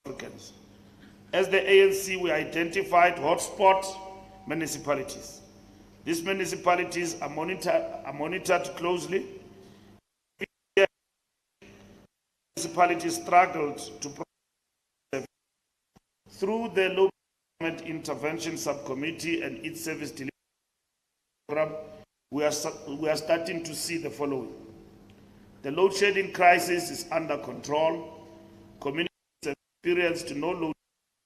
Africans. As the ANC, we identified hotspot municipalities. These municipalities are monitored closely. Municipalities struggled to provide through the Local Government Intervention Subcommittee and its service delivery program. We are starting to see the following. The load shedding crisis is under control. Communities have experienced no load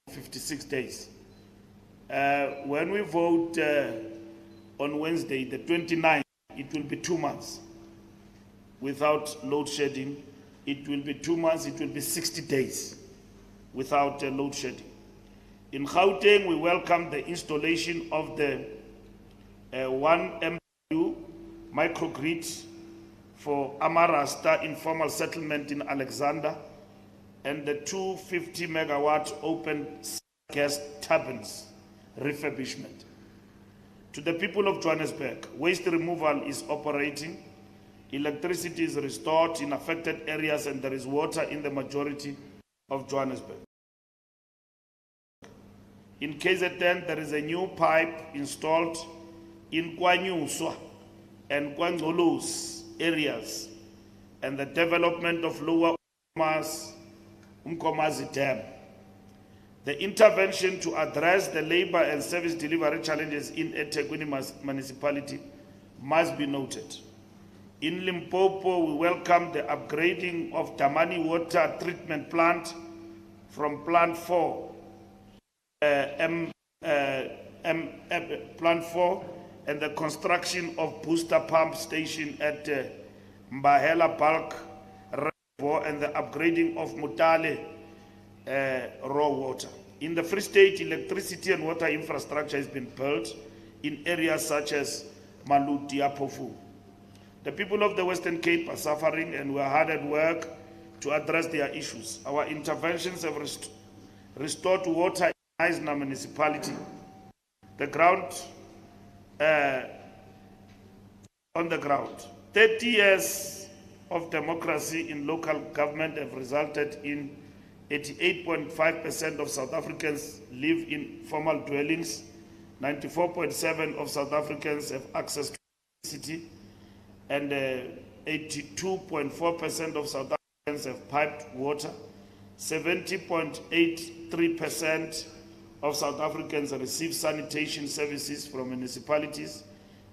for 56 days. When we vote on Wednesday, the 29th, it will be 2 months without load shedding. It will be 2 months, it will be 60 days without load shedding. In Gauteng, we welcome the installation of the 1 MW microgrid for Amarasta informal settlement in Alexander and the 250 megawatt open gas turbines refurbishment. To the people of Johannesburg, waste removal is operating. Electricity is restored in affected areas and there is water in the majority of Johannesburg. In KZN, there is a new pipe installed in Kwanyuswa and Kwangolus areas and the development of Lower Umkomazi Dam. The intervention to address the labor and service delivery challenges in eThekwini municipality must be noted. In Limpopo, we welcome the upgrading of Damani water treatment plant from Plant 4, Plant 4, and the construction of booster pump station at Mbahela Bulk Reservoir and the upgrading of Mutale raw water. In the Free State, electricity and water infrastructure has been built in areas such as Maluti, Apofu. The people of the Western Cape are suffering and we are hard at work to address their issues. Our interventions have restored water in Eisner municipality. The ground, on the ground. 30 years of democracy in local government have resulted in 88.5% of South Africans live in formal dwellings. 94.7% of South Africans have access to electricity. And 82.4% of South Africans have piped water. 70.83% of South Africans receive sanitation services from municipalities.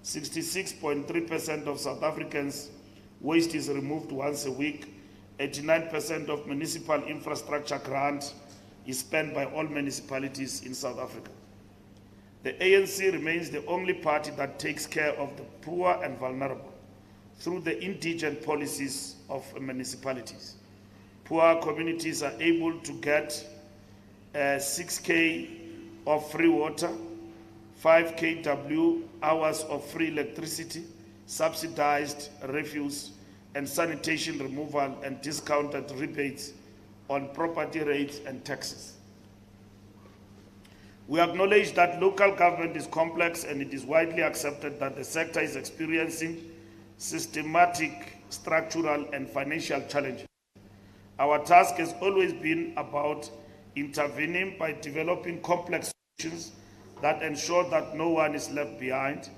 66.3% of South Africans' waste is removed once a week. 89% of municipal infrastructure grant is spent by all municipalities in South Africa. The ANC remains the only party that takes care of the poor and vulnerable through the indigent policies of municipalities. Poor communities are able to get 6K of free water, 5 kW hours of free electricity, subsidized refuse and sanitation removal and discounted rebates on property rates and taxes. We acknowledge that local government is complex and it is widely accepted that the sector is experiencing systematic, structural, and financial challenges. Our task has always been about intervening by developing complex solutions that ensure that no one is left behind.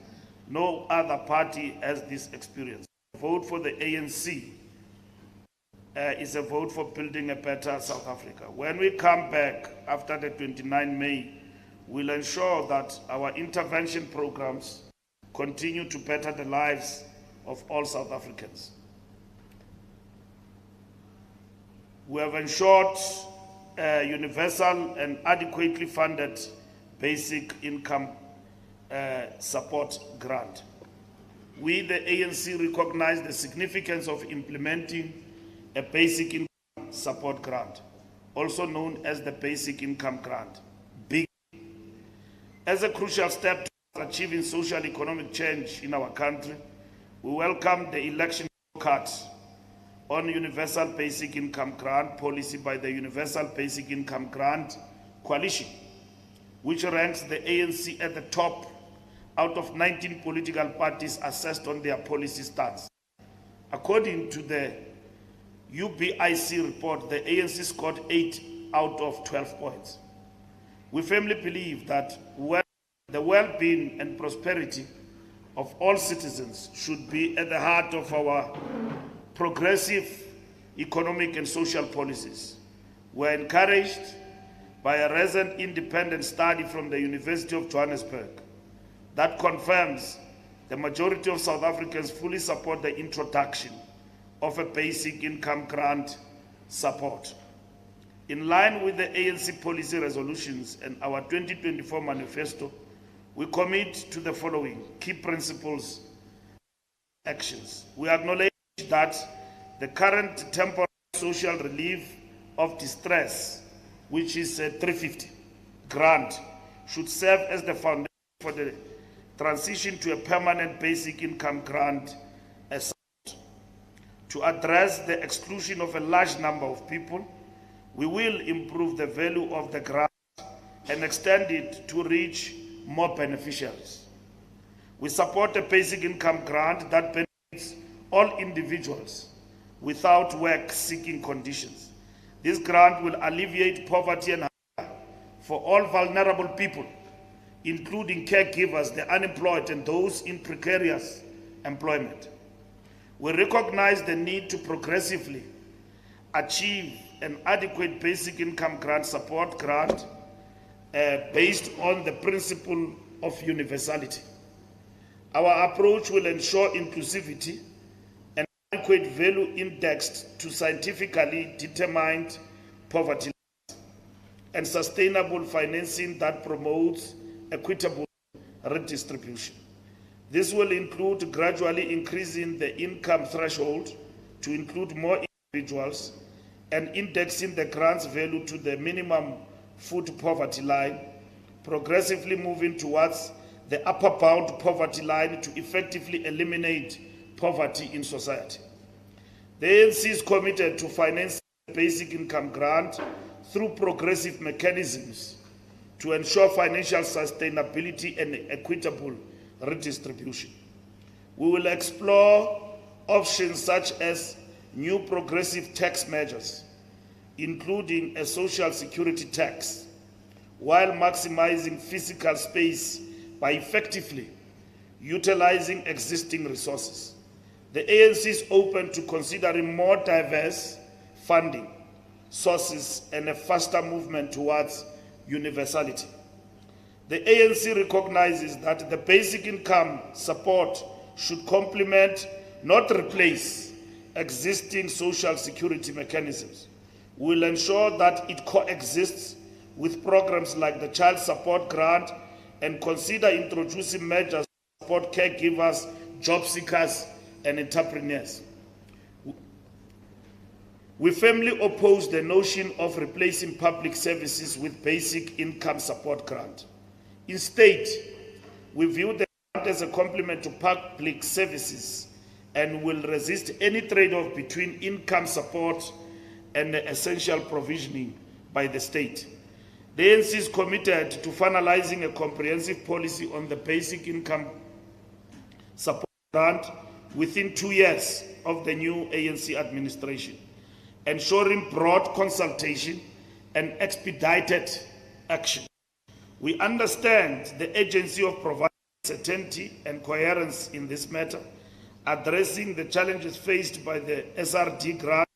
No other party has this experience. A vote for the ANC is a vote for building a better South Africa. When we come back after the 29 May, we'll ensure that our intervention programs continue to better the lives of all South Africans. We have ensured a universal and adequately funded basic income support grant. We, the ANC, recognize the significance of implementing a basic income support grant, also known as the Basic Income Grant, BIG, as a crucial step to achieving social economic change in our country. We welcome the election cards on Universal Basic Income Grant policy by the Universal Basic Income Grant Coalition, which ranks the ANC at the top out of 19 political parties assessed on their policy stance. According to the UBIC report, the ANC scored 8 out of 12 points. We firmly believe that the well-being and prosperity of all citizens should be at the heart of our progressive economic and social policies. We are encouraged by a recent independent study from the University of Johannesburg that confirms the majority of South Africans fully support the introduction of a basic income grant support. In line with the ANC policy resolutions and our 2024 manifesto, we commit to the following key principles and actions. We acknowledge that the current temporary social relief of distress, which is a 350 grant, should serve as the foundation for the transition to a permanent basic income grant to address the exclusion of a large number of people. We will improve the value of the grant and extend it to reach more beneficiaries. We support a basic income grant that benefits all individuals without work-seeking conditions. This grant will alleviate poverty and hunger for all vulnerable people, including caregivers, the unemployed, and those in precarious employment. We recognize the need to progressively achieve an adequate basic income grant support grant based on the principle of universality. Our approach will ensure inclusivity and adequate value indexed to scientifically determined poverty and sustainable financing that promotes equitable redistribution. This will include gradually increasing the income threshold to include more individuals and indexing the grant's value to the minimum food poverty line, progressively moving towards the upper bound poverty line to effectively eliminate poverty in society. The ANC is committed to financing the basic income grant through progressive mechanisms to ensure financial sustainability and equitable redistribution. We will explore options such as new progressive tax measures, including a social security tax, while maximizing fiscal space by effectively utilizing existing resources. The ANC is open to considering more diverse funding sources and a faster movement towards universality. The ANC recognizes that the basic income support should complement, not replace, existing social security mechanisms. We will ensure that it coexists with programs like the Child Support Grant and consider introducing measures to support caregivers, job seekers, and entrepreneurs. We firmly oppose the notion of replacing public services with basic income support grant. Instead, we view the grant as a complement to public services and will resist any trade-off between income support and the essential provisioning by the state. The ANC is committed to finalizing a comprehensive policy on the basic income support grant within 2 years of the new ANC administration, ensuring broad consultation and expedited action. We understand the urgency of providing certainty and coherence in this matter, addressing the challenges faced by the SRD grant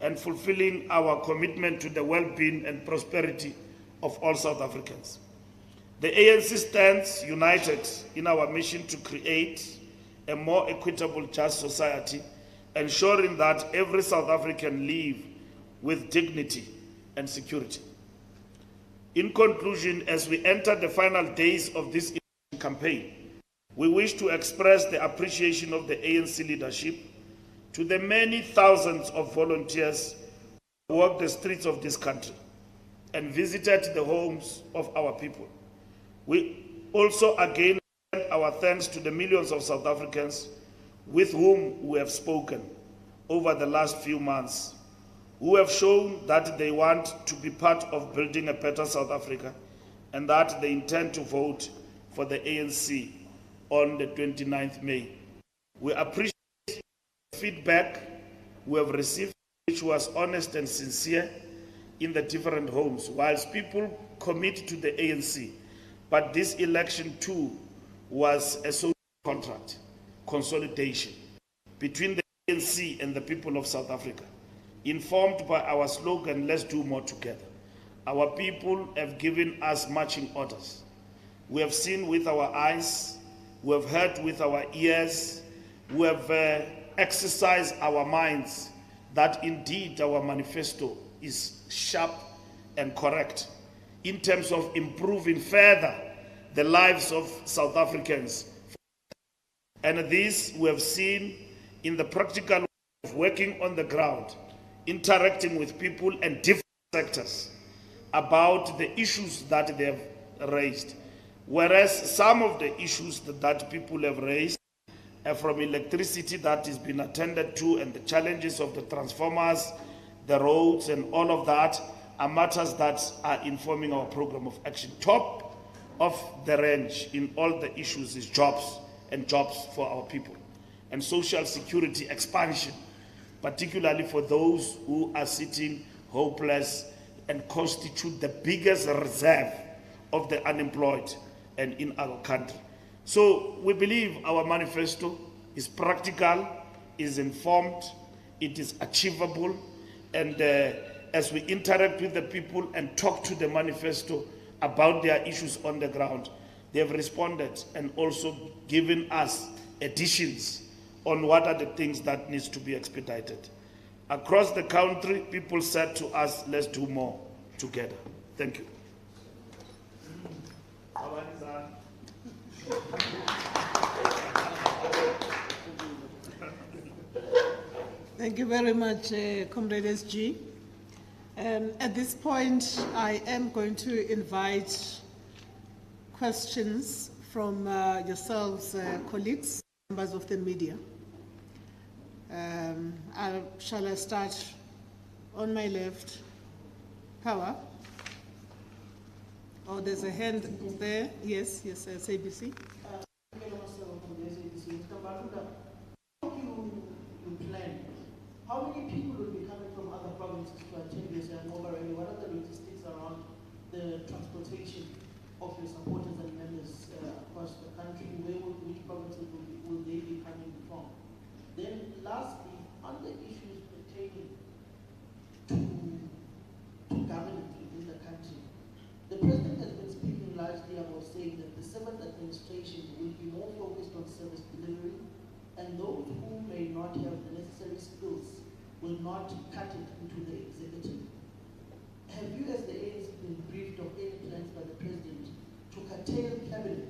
and fulfilling our commitment to the well-being and prosperity of all South Africans. The ANC stands united in our mission to create a more equitable, just society, ensuring that every South African live with dignity and security. In conclusion, as we enter the final days of this campaign, we wish to express the appreciation of the ANC leadership to the many thousands of volunteers who walked the streets of this country and visited the homes of our people. We also again send our thanks to the millions of South Africans with whom we have spoken over the last few months, who have shown that they want to be part of building a better South Africa and that they intend to vote for the ANC on the 29th May. We appreciate the feedback we have received, which was honest and sincere, in the different homes, whilst people commit to the ANC. But this election too was a social contract, consolidation between the ANC and the people of South Africa, informed by our slogan, let's do more together. Our people have given us marching orders. We have seen with our eyes, we have heard with our ears, we have exercised our minds that indeed our manifesto is sharp and correct in terms of improving further the lives of South Africans. And this we have seen in the practical of working on the ground, interacting with people and different sectors about the issues that they have raised. Whereas some of the issues that people have raised, from electricity that has been attended to and the challenges of the transformers, the roads and all of that, are matters that are informing our program of action. Top of the range in all the issues is jobs and jobs for our people, and social security expansion, particularly for those who are sitting hopeless and constitute the biggest reserve of the unemployed and in our country. So we believe our manifesto is practical, is informed, it is achievable, and as we interact with the people and talk to the manifesto about their issues on the ground, they have responded and also given us additions on what are the things that needs to be expedited. Across the country, people said to us, let's do more together. Thank you. Thank you very much, Comrade SG. At this point, I am going to invite questions from yourselves, colleagues, members of the media. Shall I start on my left? Power. Oh, there's a hand there. Yes, SABC. How many people will be coming from other provinces to attend your Siyanqoba rally? What are the logistics around the transportation of your supporters and members across the country? Which provinces will they be coming from? Then lastly, on the issues pertaining to governance within the country, the President has been speaking largely about saying that the 7th administration will be more focused on service delivery, and those who may not have the necessary skills will not cut it into the executive. Have you as the ANC been briefed of any plans by the President to curtail cabinet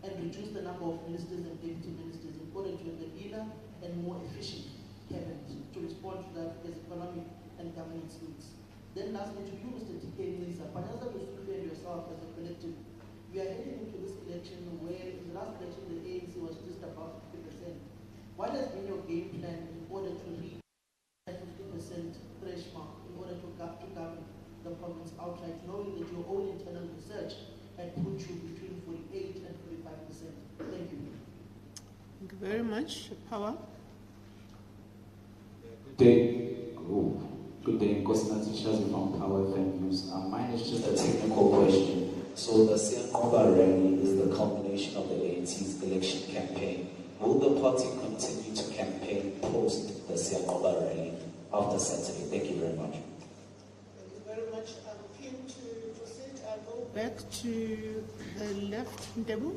and reduce the number of ministers and deputy ministers in order to have a leaner and more efficient cabinet to respond to the Africa's economic and governance needs? Then lastly, to you, Mr. T.K. Nisa, Panyaza Musufi and yourself as a collective, we are heading into this election where in the last election the ANC was just about 50%. What has been your game plan in order to reach that 50% threshold in order to govern the province outright, knowing that your own internal research had put you between 48 and 45%? Thank you. Thank you very much. Power. Good day. Good day, Nkosinathi Shazi from Power FM News. Mine is just a technical question. So the Siyanqoba rally is the culmination of the ANC's election campaign. Will the party continue to campaign post the Siyanqoba rally after Saturday? Thank you very much. Thank you very much. I'm keen to proceed. I'll go back to the left. Ntebu.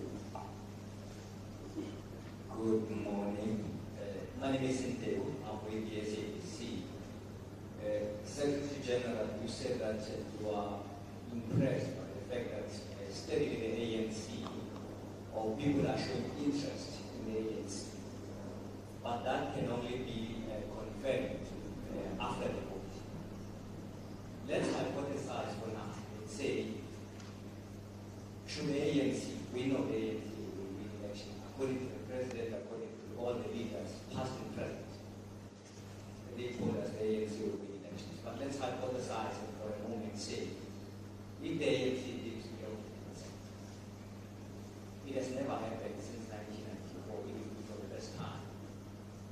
Good morning. My name is Ntebu. I'm with the SABC. Secretary General, you said that you are impressed by the fact that steadily the ANC or people are showing interest in the ANC. But that can only be confirmed after the vote. Let's hypothesize for now and say, should the ANC, we know the ANC will win the election, according to the President, according to all the leaders, past and present, they told us the ANC will win elections. But let's hypothesize for a moment and say, if the ANC gives me 50%, it has never happened since 1994, it will be for the first time.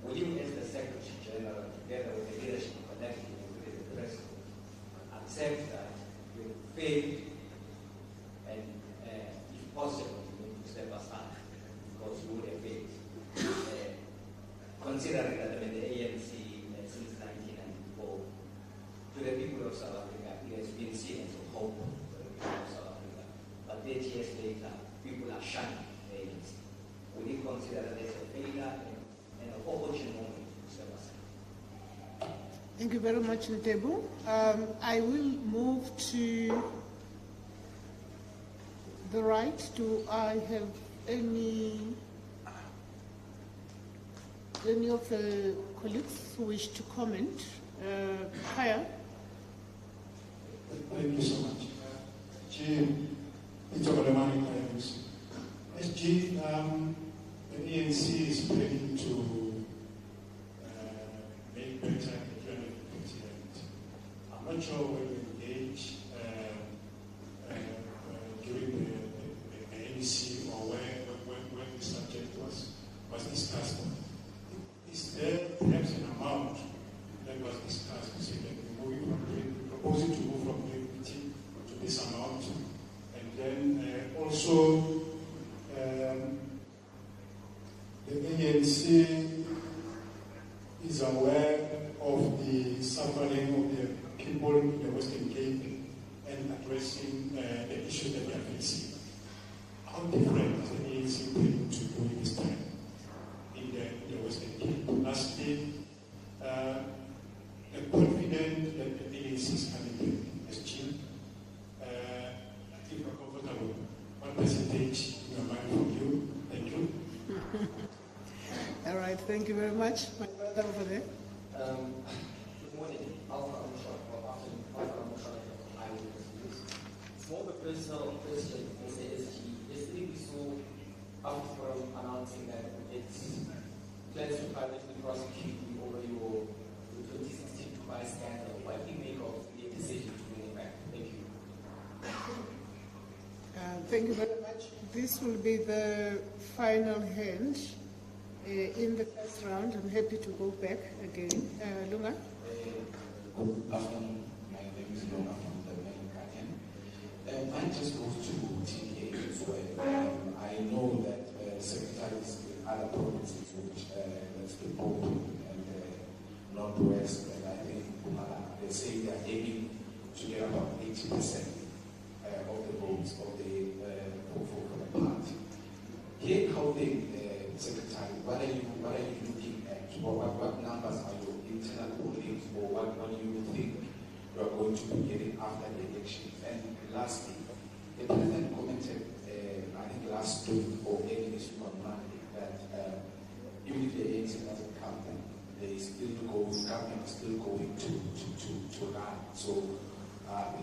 Will you, as the Secretary General, together with the leadership collective, including the President, accept that you failed and if possible, you need to step aside because you would have failed. Considering that the ANC since 1994, to the people of South Africa, it has been seen as a hope for the people of South Africa. But 8 years later, people are shunning the ANC. Would you consider that as a failure and an opportune moment to step aside? Thank you very much, Ntebo. I will move to the right. Do I have any of the colleagues who wish to comment? Higher. Thank you so much. It's over the money. SG, the ANC is planning to make better the 2028. I'm not sure whether we engage during the ANC or where the subject was discussed. Is there perhaps an amount that was discussed to say that we're proposing to move from 20 to this amount? And then also the ANC is aware of the suffering of the people in the Western Cape and addressing the issues that they are facing. How different is the ANC planning to do this time in the Western Cape? Lastly, I'm confident that the ANC is coming as chief. If you're comfortable, what percentage in your mind from you? Thank you. All right, thank you very much. My brother over there. Good morning. Alpha Amushak, or afternoon, Alpha Amushak of Eyewitness News. It's more of a personal question for the SG. Yesterday we saw Forum announcing that it's plans to privately prosecute you over your 2016 Dubai scandal. What do you make of the decision to bring it back? Thank you. Thank you very much. This will be the final hand in the first round. I'm happy to go back again. Lunga? Good afternoon. My name is Lunga from the Main Guardian. Mine just goes to TK as well. I know that secretaries in other provinces, which that's the Pope and Northwest, and I think they say they are aiming to get about 80% of the votes of the for the party. Here, Gauteng, Secretary, what are you looking at? What numbers are your internal pollings, or what do you think you are going to be getting after the elections? And lastly, the President commented, I think last week or early this week on Monday, that even if the ANC doesn't come, government is still going to run. So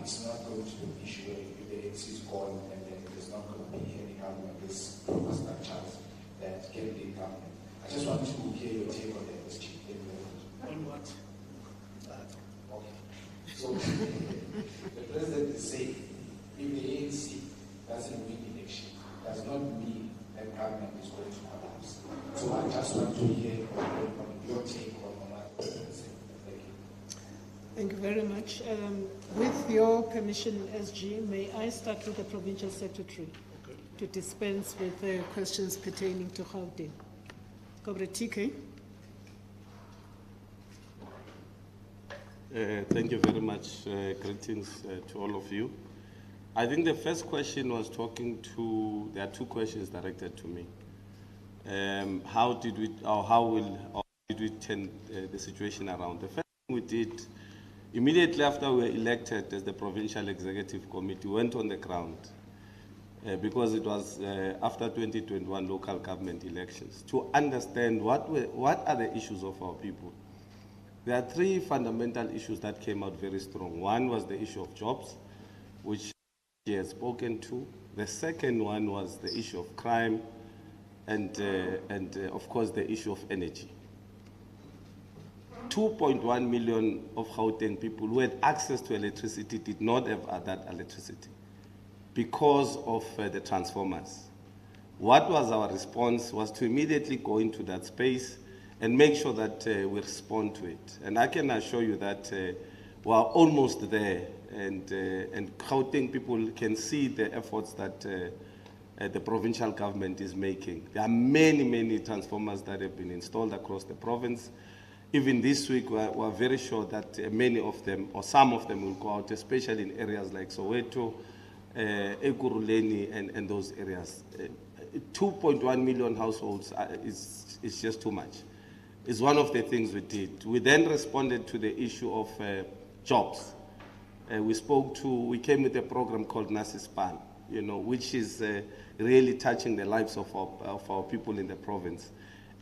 it's not going to be an issue where the ANC is gone and then there's not going to be any government, this proper structures that can be government. I just want to hear your take on that, Mr. Chief. On what? Okay. So the president is saying if the ANC doesn't win the election, does not mean that government is going to collapse. So I just want to hear your take on what the president is saying. Thank you. Thank you very much. With your permission, SG, may I start with the Provincial Secretary to dispense with the questions pertaining to Gauteng. Comrade TK. Thank you very much. Greetings to all of you. I think the first question was there are two questions directed to me. How did we turn the situation around? The first thing we did, immediately after we were elected as the Provincial Executive Committee, we went on the ground because it was after 2021 local government elections to understand what are the issues of our people. There are three fundamental issues that came out very strong. One was the issue of jobs, which he has spoken to. The second one was the issue of crime and of course the issue of energy. 2.1 million of Gauteng people who had access to electricity did not have that electricity because of the transformers. What was our response was to immediately go into that space and make sure that we respond to it. And I can assure you that we are almost there, and Gauteng people can see the efforts that the provincial government is making. There are many, many transformers that have been installed across the province. Even this week, we are very sure that many of them, or some of them, will go out, especially in areas like Soweto, Ekurhuleni, and those areas. 2.1 million households is just too much. It's one of the things we did. We then responded to the issue of jobs. We came with a program called Nasispan, which is really touching the lives of our people in the province.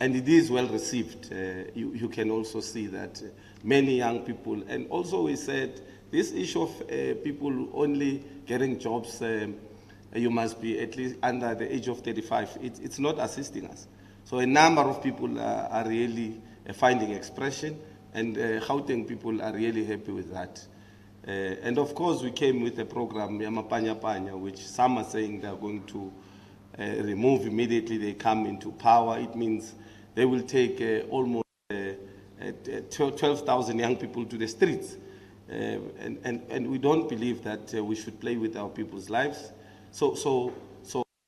And it is well received. You can also see that many young people, and also we said this issue of people only getting jobs, you must be at least under the age of 35. It's not assisting us. So a number of people are really finding expression, and Gauteng people are really happy with that. And of course, we came with a program, Yamapanya Panya, which some are saying they're going to remove immediately they come into power. It means they will take almost 12,000 young people to the streets. And we don't believe that we should play with our people's lives. So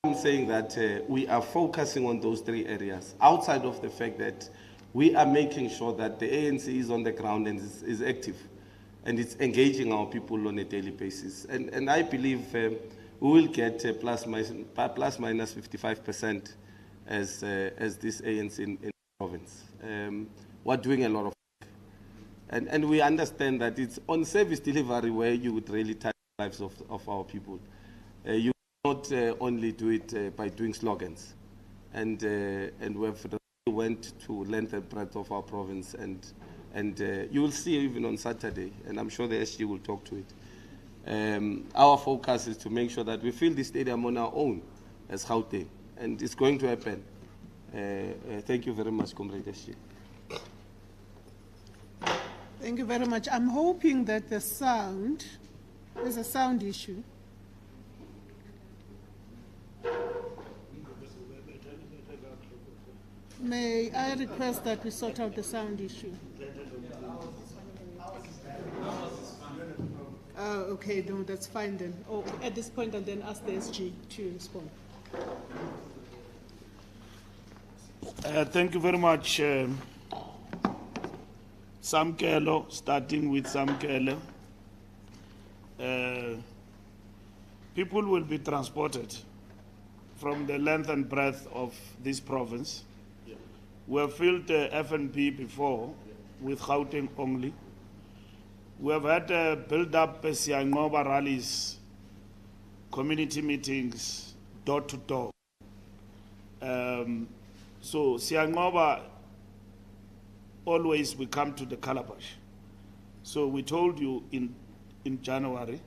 I'm saying that we are focusing on those three areas, outside of the fact that we are making sure that the ANC is on the ground and is active, and it's engaging our people on a daily basis. And I believe we will get plus minus 55% as this ANC in the province. We're doing a lot of work. And we understand that it's on service delivery where you would really touch the lives of our people. You not only do it by doing slogans. And we have went to length and breadth of our province, and you will see even on Saturday, and I'm sure the SG will talk to it. Our focus is to make sure that we fill the stadium on our own as Gauteng, and it's going to happen. Thank you very much, Comrade SG. Thank you very much. I'm hoping that there's a sound issue. May I request that we sort out the sound issue? Okay, no, that's fine then. Oh, at this point, and then ask the SG to respond. Thank you very much, Samkelo, starting with Samkelo. People will be transported from the length and breadth of this province. We have filled FNP before with Gauteng only. We have had build-up Siyangoba rallies, community meetings, door to door. So Siyangoba, always we come to the Calabash. So we told you in January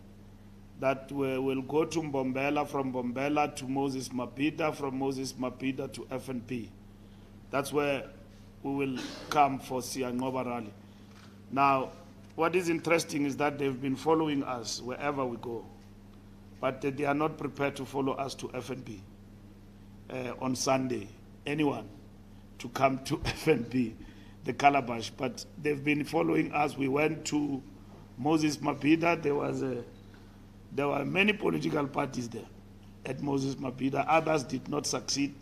that we will go to Mbombela, from Mbombela to Moses Mapida, from Moses Mapida to FNP. That's where we will come for Siyangoba rally. Now, what is interesting is that they've been following us wherever we go, but they are not prepared to follow us to FNP on Sunday. Anyone to come to FNP, the Calabash, but they've been following us. We went to Moses Mapida. There were many political parties there at Moses Mapida. Others did not succeed.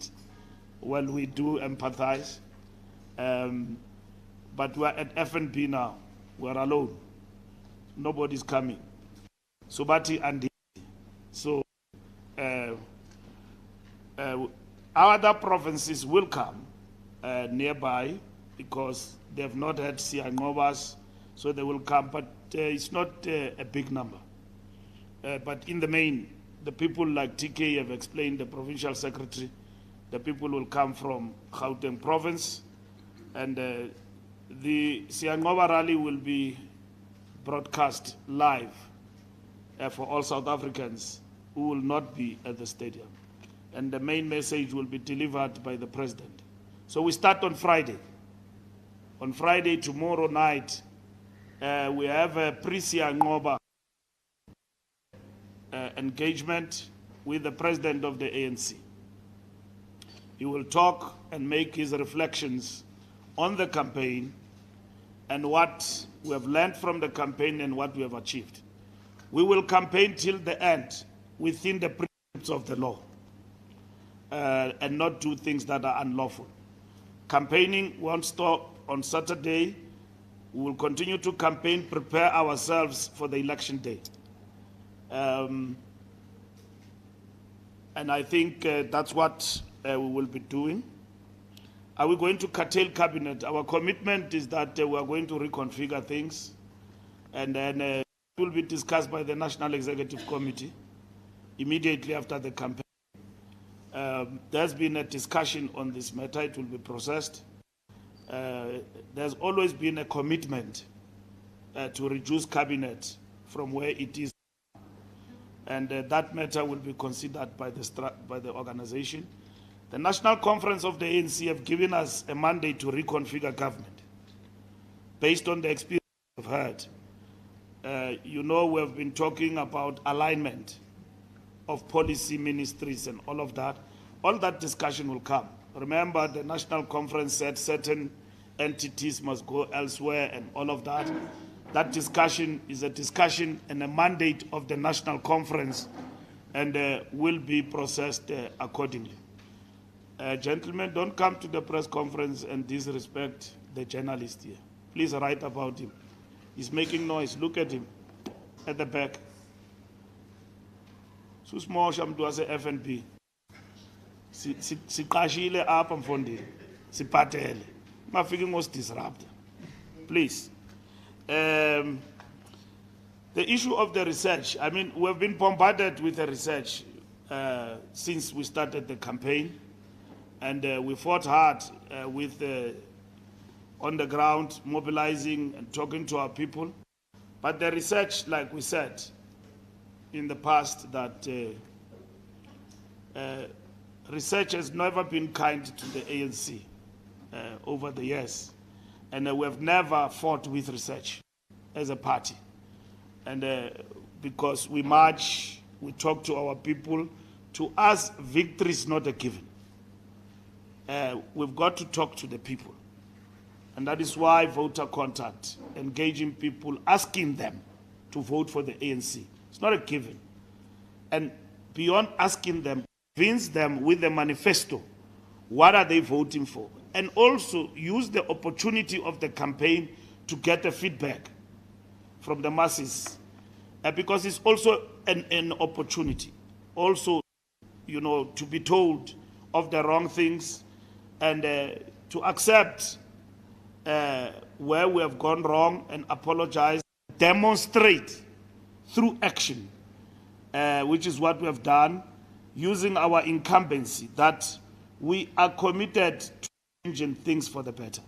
Well, we do empathize, but we're at FNP now. We're alone. Nobody's coming. Subati and so other provinces will come nearby because they've not had Siyangobas, so they will come, but it's not a big number. But in the main, the people like TK have explained, the provincial secretary, the people will come from Gauteng province, and the Siyangoba rally will be broadcast live for all South Africans who will not be at the stadium. And the main message will be delivered by the president. So we start on Friday. On Friday, tomorrow night, we have a pre-Siyangoba engagement with the president of the ANC. He will talk and make his reflections on the campaign and what we have learned from the campaign and what we have achieved. We will campaign till the end within the precepts of the law and not do things that are unlawful. Campaigning won't stop on Saturday. We will continue to campaign, prepare ourselves for the election day. And I think that's what we will be doing. Are we going to curtail cabinet? Our commitment is that we are going to reconfigure things, and then it will be discussed by the National Executive Committee immediately after the campaign. There's been a discussion on this matter. It will be processed. There's always been a commitment to reduce cabinet from where it is, and that matter will be considered by the organization. The National Conference of the ANC have given us a mandate to reconfigure government based on the experience we've had. You know, we have been talking about alignment of policy ministries and all of that. All that discussion will come. Remember, the National Conference said certain entities must go elsewhere and all of that. That discussion is a discussion and a mandate of the National Conference, and will be processed accordingly. Gentlemen, don't come to the press conference and disrespect the journalist here. Please write about him. He's making noise. Look at him at the back. Susmosha mntu wase FNB. Siqashile apha mfondini. Siphathele. Mafike ngos-disrupt. Please. The issue of the research, I mean, we've been bombarded with the research since we started the campaign, and we fought hard with on the ground, mobilizing and talking to our people. But the research, like we said in the past, that research has never been kind to the ANC over the years. And we have never fought with research as a party. And because we march, we talk to our people, to us, victory is not a given. We've got to talk to the people. And that is why voter contact, engaging people, asking them to vote for the ANC. It's not a given. And beyond asking them, convince them with the manifesto, what are they voting for? And also use the opportunity of the campaign to get the feedback from the masses. Because it's also an opportunity. Also, you know, to be told of the wrong things and to accept where we have gone wrong and apologize, demonstrate through action, which is what we have done, using our incumbency, that we are committed to changing things for the better.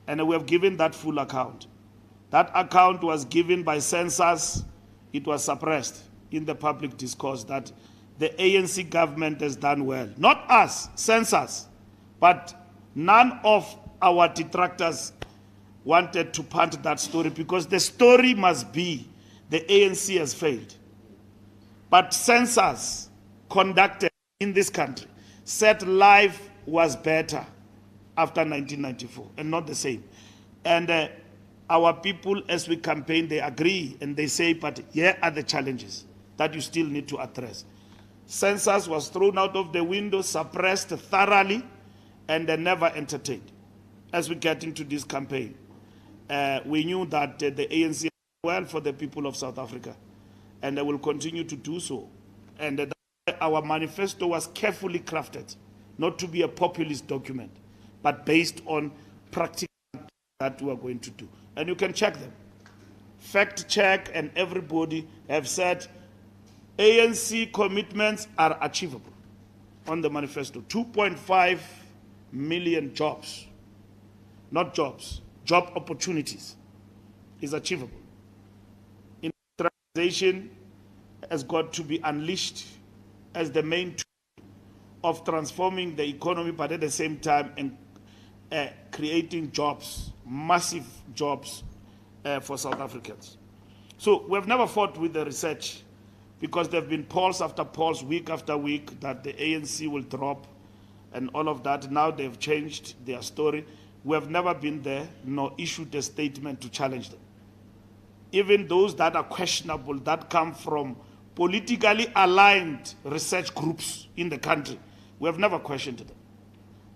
And we have given that full account. That account was given by censors. It was suppressed in the public discourse that the ANC government has done well. Not us, censors, but none of our detractors wanted to punt that story, because the story must be the ANC has failed. But censors conducted in this country said life was better after 1994 and not the same. And our people, as we campaign, they agree and they say, but here are the challenges that you still need to address. Census was thrown out of the window, suppressed thoroughly, and never entertained. As we get into this campaign, we knew that the ANC did well for the people of South Africa, and they will continue to do so. And our manifesto was carefully crafted, not to be a populist document, but based on practical that we are going to do. And you can check them. Fact check, and everybody have said ANC commitments are achievable on the manifesto. 2.5 million jobs, not jobs, job opportunities is achievable. Industrialization has got to be unleashed as the main tool of transforming the economy, but at the same time and creating jobs, massive jobs for South Africans. So we have never fought with the research, because there have been polls after polls, week after week, that the ANC will drop and all of that. Now they've changed their story. We have never been there nor issued a statement to challenge them. Even those that are questionable, that come from politically aligned research groups in the country, we have never questioned them.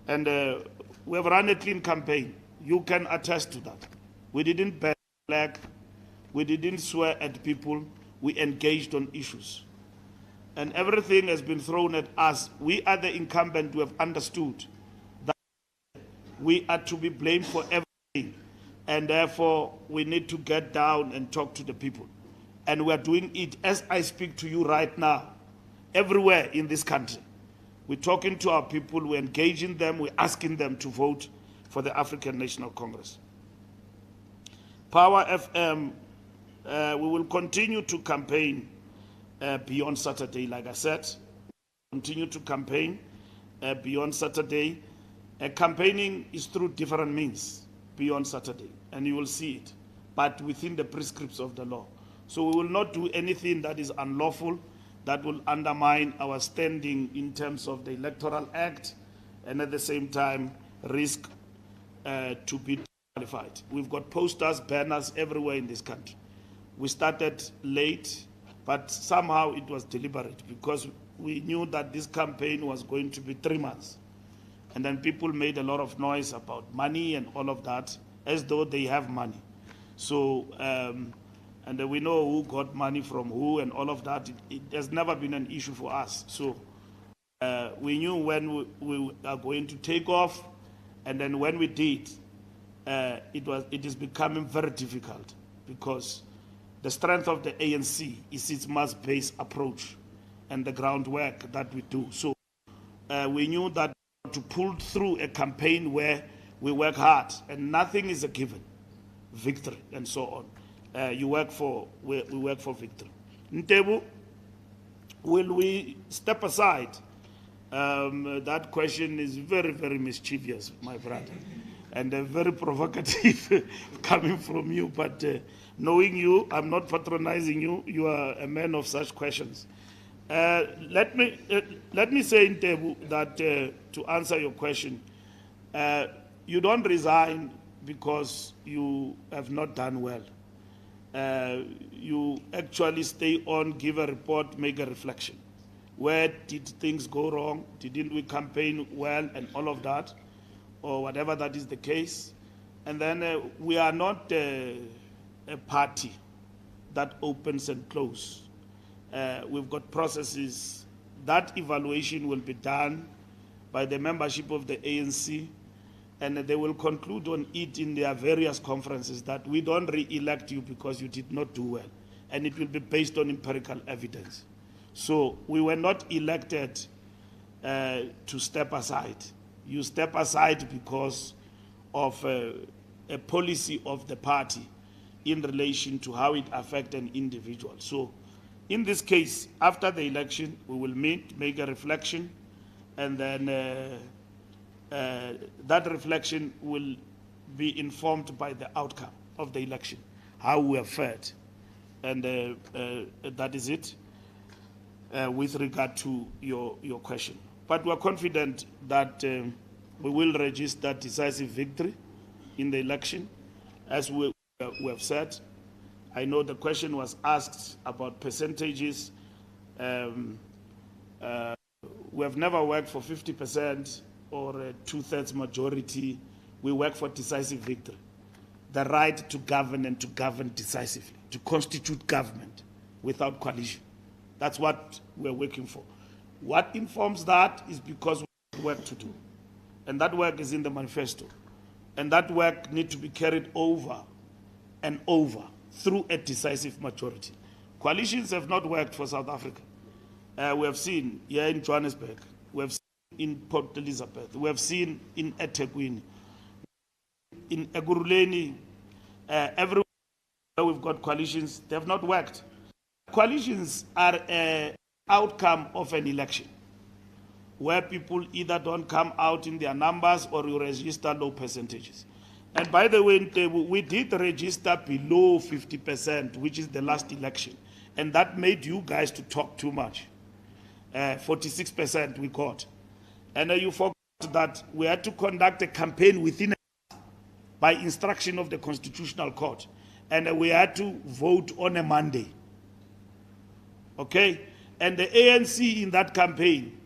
And we have run a clean campaign. You can attest to that. We didn't ban flag. We didn't swear at people. We engaged on issues. And everything has been thrown at us. We are the incumbent who have understood that we are to be blamed for everything. And therefore, we need to get down and talk to the people. And we are doing it as I speak to you right now, everywhere in this country. We're talking to our people, we're engaging them, we're asking them to vote for the African National Congress. Power FM, we will continue to campaign beyond Saturday, like I said. Continue to campaign beyond Saturday. Campaigning is through different means beyond Saturday, and you will see it, but within the prescripts of the law. So we will not do anything that is unlawful, that will undermine our standing in terms of the Electoral Act, and at the same time risk to be qualified. We've got posters, banners everywhere in this country. We started late, but somehow it was deliberate because we knew that this campaign was going to be 3 months. And then people made a lot of noise about money and all of that, as though they have money. So, and we know who got money from who and all of that. It has never been an issue for us. So we knew when we are going to take off, and then when we did, it is becoming very difficult because the strength of the ANC is its mass-based approach and the groundwork that we do. So we knew that to pull through a campaign where we work hard and nothing is a given, victory and so on. We work for victory. Ntebu, will we step aside? That question is very, very mischievous, my brother, and very provocative coming from you. But knowing you, I'm not patronizing you. You are a man of such questions. Let me say, Ntebu, that to answer your question, you don't resign because you have not done well. You actually stay on, give a report, make a reflection. Where did things go wrong? Didn't we campaign well and all of that? Or whatever that is the case. And then we are not a party that opens and closes. We've got processes. That evaluation will be done by the membership of the ANC, and they will conclude on it in their various conferences that we don't re-elect you because you did not do well. And it will be based on empirical evidence. So we were not elected to step aside. You step aside because of a policy of the party in relation to how it affects an individual. So in this case, after the election, we will meet, make a reflection, and then that reflection will be informed by the outcome of the election, how we have fared. And that is it with regard to your question. But we are confident that we will register decisive victory in the election, as we have said. I know the question was asked about percentages. We have never worked for 50% or a 2/3 majority. We work for decisive victory. The right to govern and to govern decisively, to constitute government without coalition. That's what we're working for. What informs that is because we have work to do. And that work is in the manifesto. And that work needs to be carried over and over through a decisive majority. Coalitions have not worked for South Africa. We have seen here in Johannesburg, we have seen in Port Elizabeth, we have seen in eThekwini, in Ekurhuleni, everywhere we've got coalitions, they have not worked. Coalitions are an outcome of an election, where people either don't come out in their numbers or you register low percentages. And by the way, we did register below 50%, which is the last election. And that made you guys to talk too much. 46% we got. And you forgot that we had to conduct a campaign within by instruction of the Constitutional Court. And we had to vote on a Monday. Okay? And the ANC in that campaign,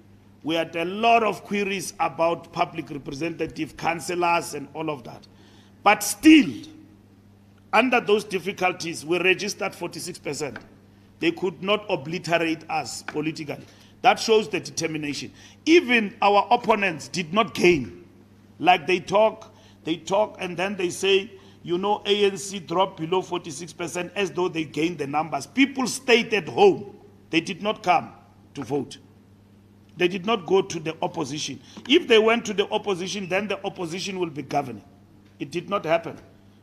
we had a lot of queries about public representative, councillors, and all of that. But still, under those difficulties, we registered 46%. They could not obliterate us politically. That shows the determination. Even our opponents did not gain. Like they talk, and then they say, you know, ANC dropped below 46% as though they gained the numbers. People stayed at home. They did not come to vote. They did not go to the opposition. If they went to the opposition, then the opposition will be governing. It did not happen.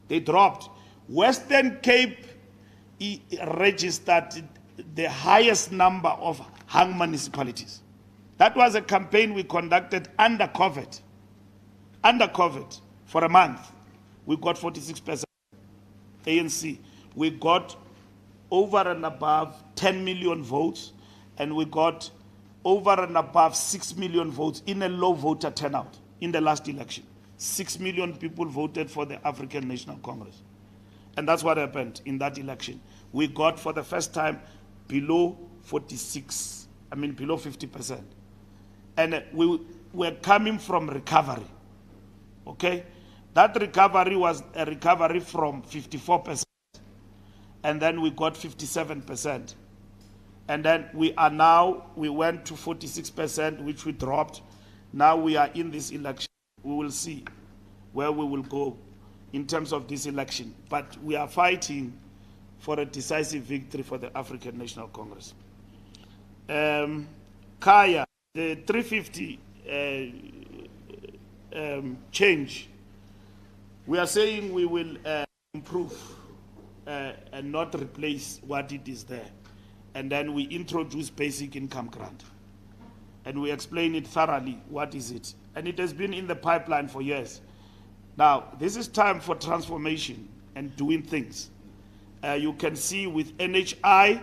They dropped. Western Cape registered the highest number of hung municipalities. That was a campaign we conducted under COVID. Under COVID, for a month, we got 46% ANC. We got over and above 10 million votes, and we got over and above 6 million votes in a low voter turnout in the last election. 6 million people voted for the African National Congress. And that's what happened in that election. We got, for the first time, below 50%. And we were coming from recovery. Okay? That recovery was a recovery from 54%. And then we got 57%. And then we went to 46%, which we dropped. Now we are in this election. We will see where we will go in terms of this election. But we are fighting for a decisive victory for the African National Congress. Kaya, the 350 change, we are saying we will improve and not replace what it is there. And then we introduce basic income grant. And we explain it thoroughly, what is it. And it has been in the pipeline for years. Now, this is time for transformation and doing things. You can see with NHI,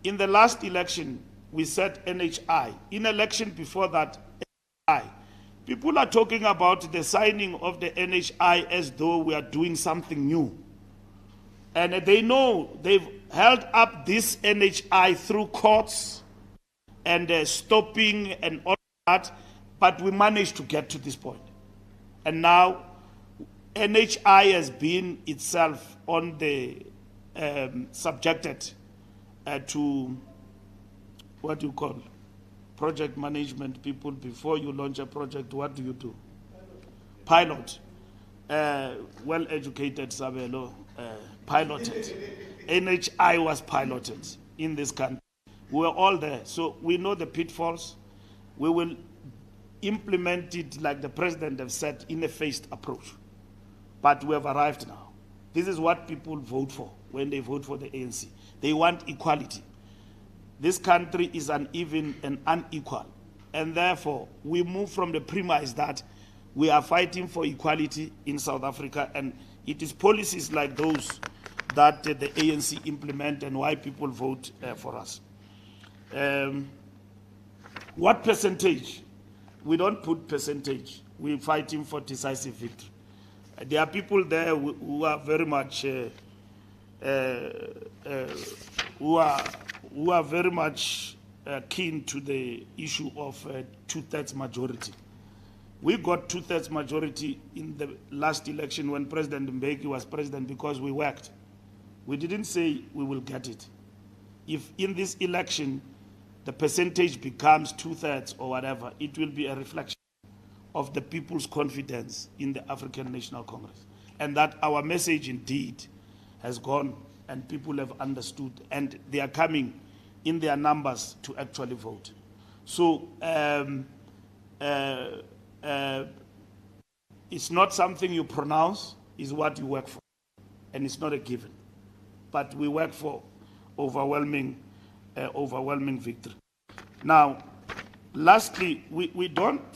in the last election, we said NHI. In election before that, NHI. People are talking about the signing of the NHI as though we are doing something new. And they know they've held up this NHI through courts and stopping and all that, but we managed to get to this point. And now NHI has been itself on the subjected to what you call project management people. Before you launch a project, what do you do? Pilot. Well-educated Sabelo piloted. NHI was piloted in this country. We were all there, so we know the pitfalls. We will implement it like the president has said in a phased approach. But we have arrived now. This is what people vote for when they vote for the ANC. They want equality. This country is uneven and unequal. And therefore, we move from the premise that we are fighting for equality in South Africa, and it is policies like those that the ANC implement and why people vote for us. What percentage? We don't put percentage. We're fighting for decisive victory. There are people there who are very much keen to the issue of two-thirds majority. We got two-thirds majority in the last election when President Mbeki was president because we worked. We didn't say we will get it. If in this election the percentage becomes two-thirds or whatever, it will be a reflection of the people's confidence in the African National Congress. And that our message indeed has gone and people have understood and they are coming in their numbers to actually vote. So it's not something you pronounce, it's what you work for. And it's not a given. But we work for overwhelming victory. Now, lastly, we don't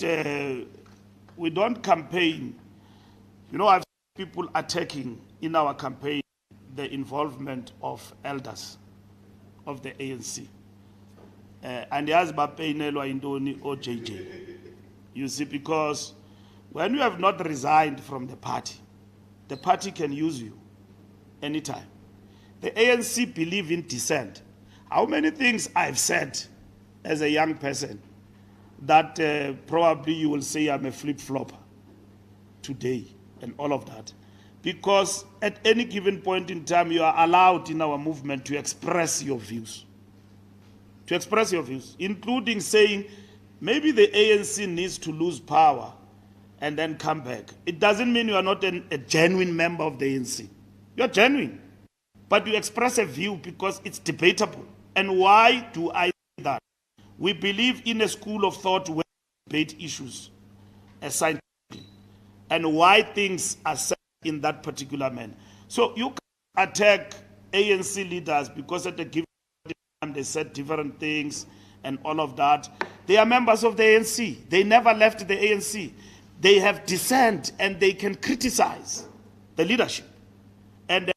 campaign. You know, I've seen people attacking in our campaign the involvement of elders of the ANC. And as Bapainelwa Indoni or JJ. You see, because when you have not resigned from the party, the party can use you anytime. The ANC believe in dissent. How many things I've said as a young person that probably you will say I'm a flip-flopper today and all of that. Because at any given point in time, you are allowed in our movement to express your views. To express your views, including saying maybe the ANC needs to lose power and then come back. It doesn't mean you are not a genuine member of the ANC. You're genuine. But you express a view because it's debatable. And why do I say that? We believe in a school of thought where we debate issues scientifically and why things are said in that particular manner. So you can attack ANC leaders because at a given time they said different things and all of that. They are members of the ANC. They never left the ANC. They have dissent and they can criticize the leadership. And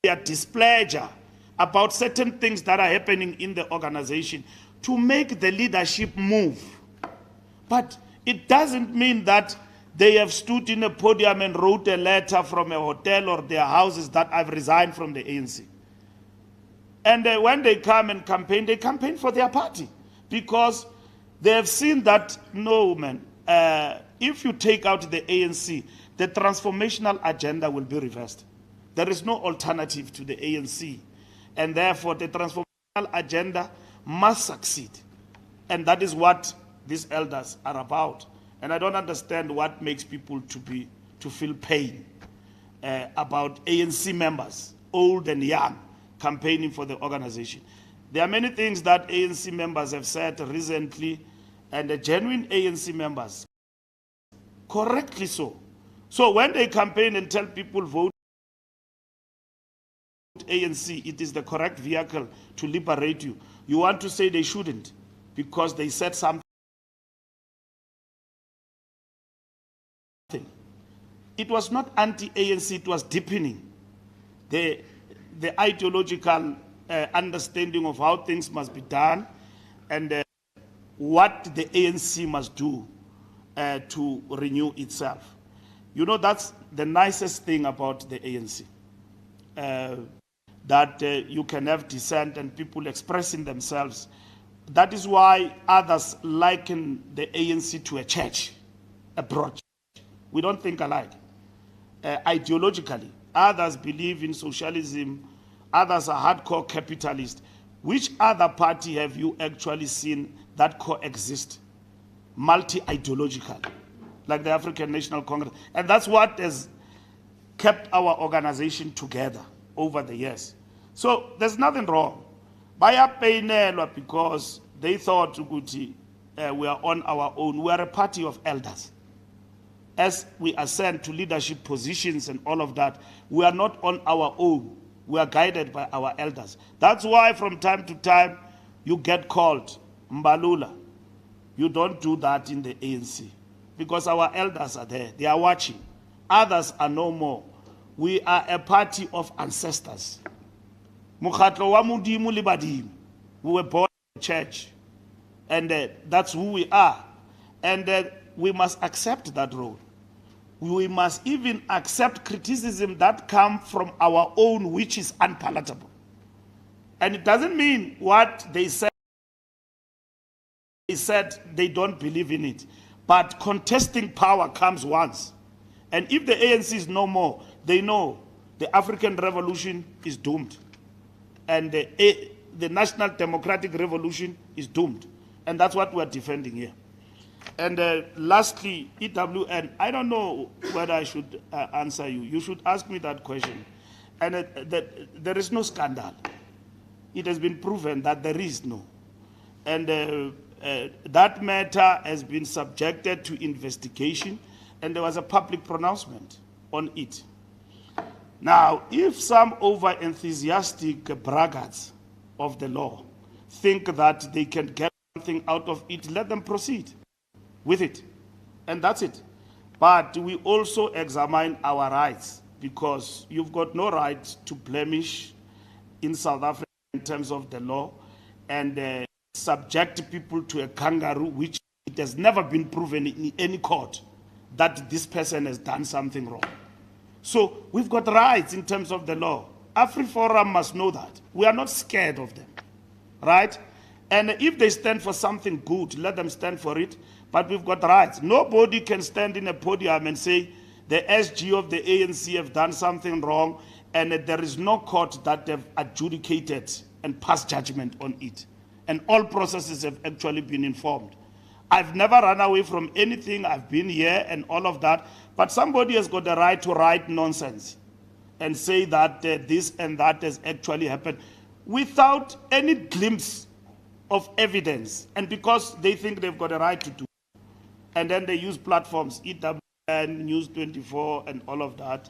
their displeasure about certain things that are happening in the organization to make the leadership move. But it doesn't mean that they have stood in a podium and wrote a letter from a hotel or their houses that I've resigned from the ANC. And when they come and campaign, they campaign for their party because they have seen that, no, man, if you take out the ANC, the transformational agenda will be reversed. There is no alternative to the ANC. And therefore, the transformational agenda must succeed. And that is what these elders are about. And I don't understand what makes people to feel pain about ANC members, old and young, campaigning for the organization. There are many things that ANC members have said recently, and the genuine ANC members, correctly so. So when they campaign and tell people vote ANC, it is the correct vehicle to liberate you. You want to say they shouldn't because they said something. It was not anti-ANC, it was deepening the ideological understanding of how things must be done and what the ANC must do to renew itself. You know, that's the nicest thing about the ANC. That you can have dissent and people expressing themselves. That is why others liken the ANC to a church, a broad church. We don't think alike. Ideologically, others believe in socialism, others are hardcore capitalists. Which other party have you actually seen that coexist, multi-ideological, like the African National Congress? And that's what has kept our organization together over the years. So there's nothing wrong. Bayapainelwa because they thought we are on our own. We are a party of elders. As we ascend to leadership positions and all of that, we are not on our own. We are guided by our elders. That's why from time to time you get called Mbalula. You don't do that in the ANC because our elders are there. They are watching. Others are no more. We are a party of ancestors. Mukhatlo wa Mudimu le Badimu. We were born in the church. And that's who we are. And we must accept that role. We must even accept criticism that comes from our own, which is unpalatable. And it doesn't mean what they said they don't believe in it. But contesting power comes once. And if the ANC is no more, they know the African Revolution is doomed. And the National Democratic Revolution is doomed. And that's what we're defending here. And lastly, EWN, I don't know whether I should answer you. You should ask me that question. And there is no scandal. It has been proven that there is no. And that matter has been subjected to investigation, and there was a public pronouncement on it. Now, if some over-enthusiastic braggarts of the law think that they can get something out of it, let them proceed with it. And that's it. But we also examine our rights, because you've got no right to blemish in South Africa in terms of the law and subject people to a kangaroo, which it has never been proven in any court that this person has done something wrong. So we've got rights in terms of the law. AfriForum must know that. We are not scared of them, right? And if they stand for something good, let them stand for it. But we've got rights. Nobody can stand in a podium and say the SG of the ANC have done something wrong, and there is no court that have adjudicated and passed judgment on it. And all processes have actually been informed. I've never run away from anything. I've been here and all of that. But somebody has got the right to write nonsense and say that this and that has actually happened without any glimpse of evidence. And because they think they've got a right to do. And then they use platforms, EWN, News 24, and all of that.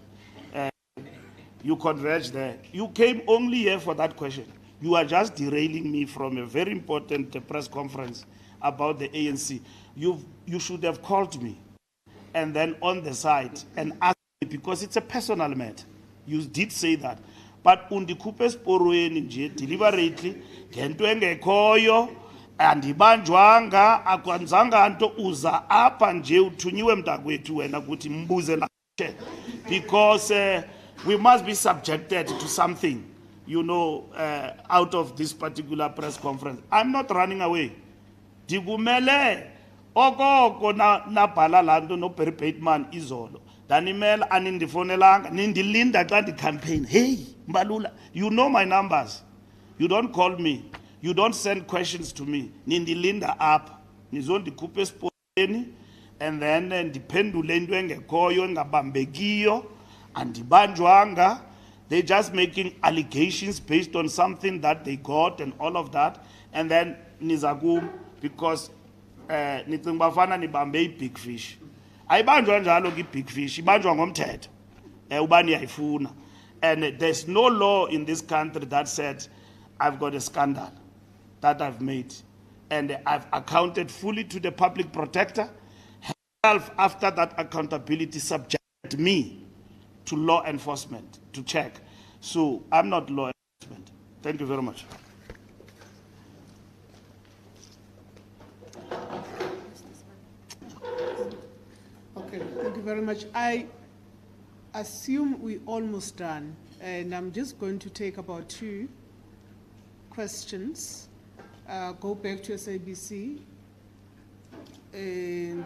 You converge there. You came only here for that question. You are just derailing me from a very important press conference about the ANC. You should have called me and then on the side and asked me, because it's a personal matter. You did say that. But undikupe sporweni nje deliberately ngento engekhoyo andibanjwanga akwanzanga nto uza apha nje uthunyiwe mntakwethu wena ukuthi mbuze la, because we must be subjected to something, you know, out of this particular press conference. I'm not running away. Digumele okoko na bhala lanto no Bateman izolo. Danimel anindifonelanga nindilinda xa di campaign. Hey, Mbalula, you know my numbers. You don't call me. You don't send questions to me. Nindilinda up. Nizondikupe sporeni and then ndiphendule into engekhoyo engabambekiyo andibanjwanga. They're just making allegations based on something that they got and all of that. And then nizakum, because nicinga bafana nibambe big fish. Ayibanjwa njalo ki big fish, ibanjwa ngomthetho. Ubani yayifuna. And there's no law in this country that said I've got a scandal that I've made. And I've accounted fully to the public protector. Herself, after that accountability, subjected me to law enforcement to check. So I'm not law enforcement. Thank you very much. Okay, thank you very much. I assume we're almost done, and I'm just going to take about 2 questions. Go back to SABC, and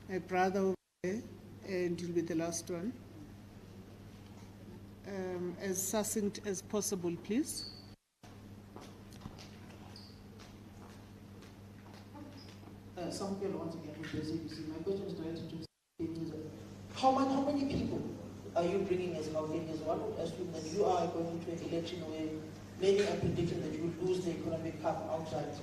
my brother over there, and you'll be the last one. As succinct as possible, please. Samkel once again with the SABC. My question is directed to Mr. How many people are you bringing as Gautengers? One would assume that you are going into an election where many are predicting that you will lose the economic cup outright.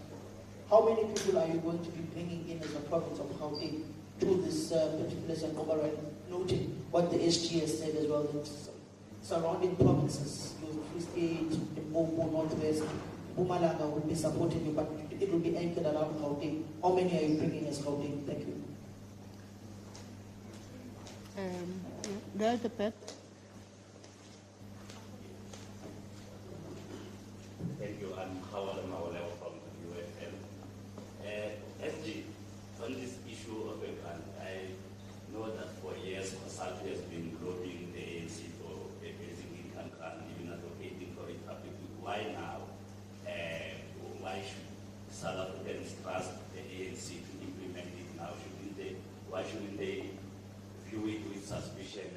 How many people are you going to be bringing in as a province of Gauteng to this particular Zangoba, noting what the SG has said as well, that surrounding provinces, Free State, Limpopo, Northwest, Mpumalanga will be supporting you, but it will be anchored around Gauteng. How many are you bringing as Gauteng? Thank you. There, the pet. Thank you. I'm Howard Mawalewa from UFM. SG, on this issue of a grant, I know that for years SALT has been lobbying the ANC for a basic income grant, even advocating for it publicly. Why now? Why should South Africans trust the ANC to implement it now? Why shouldn't they view it with suspicion,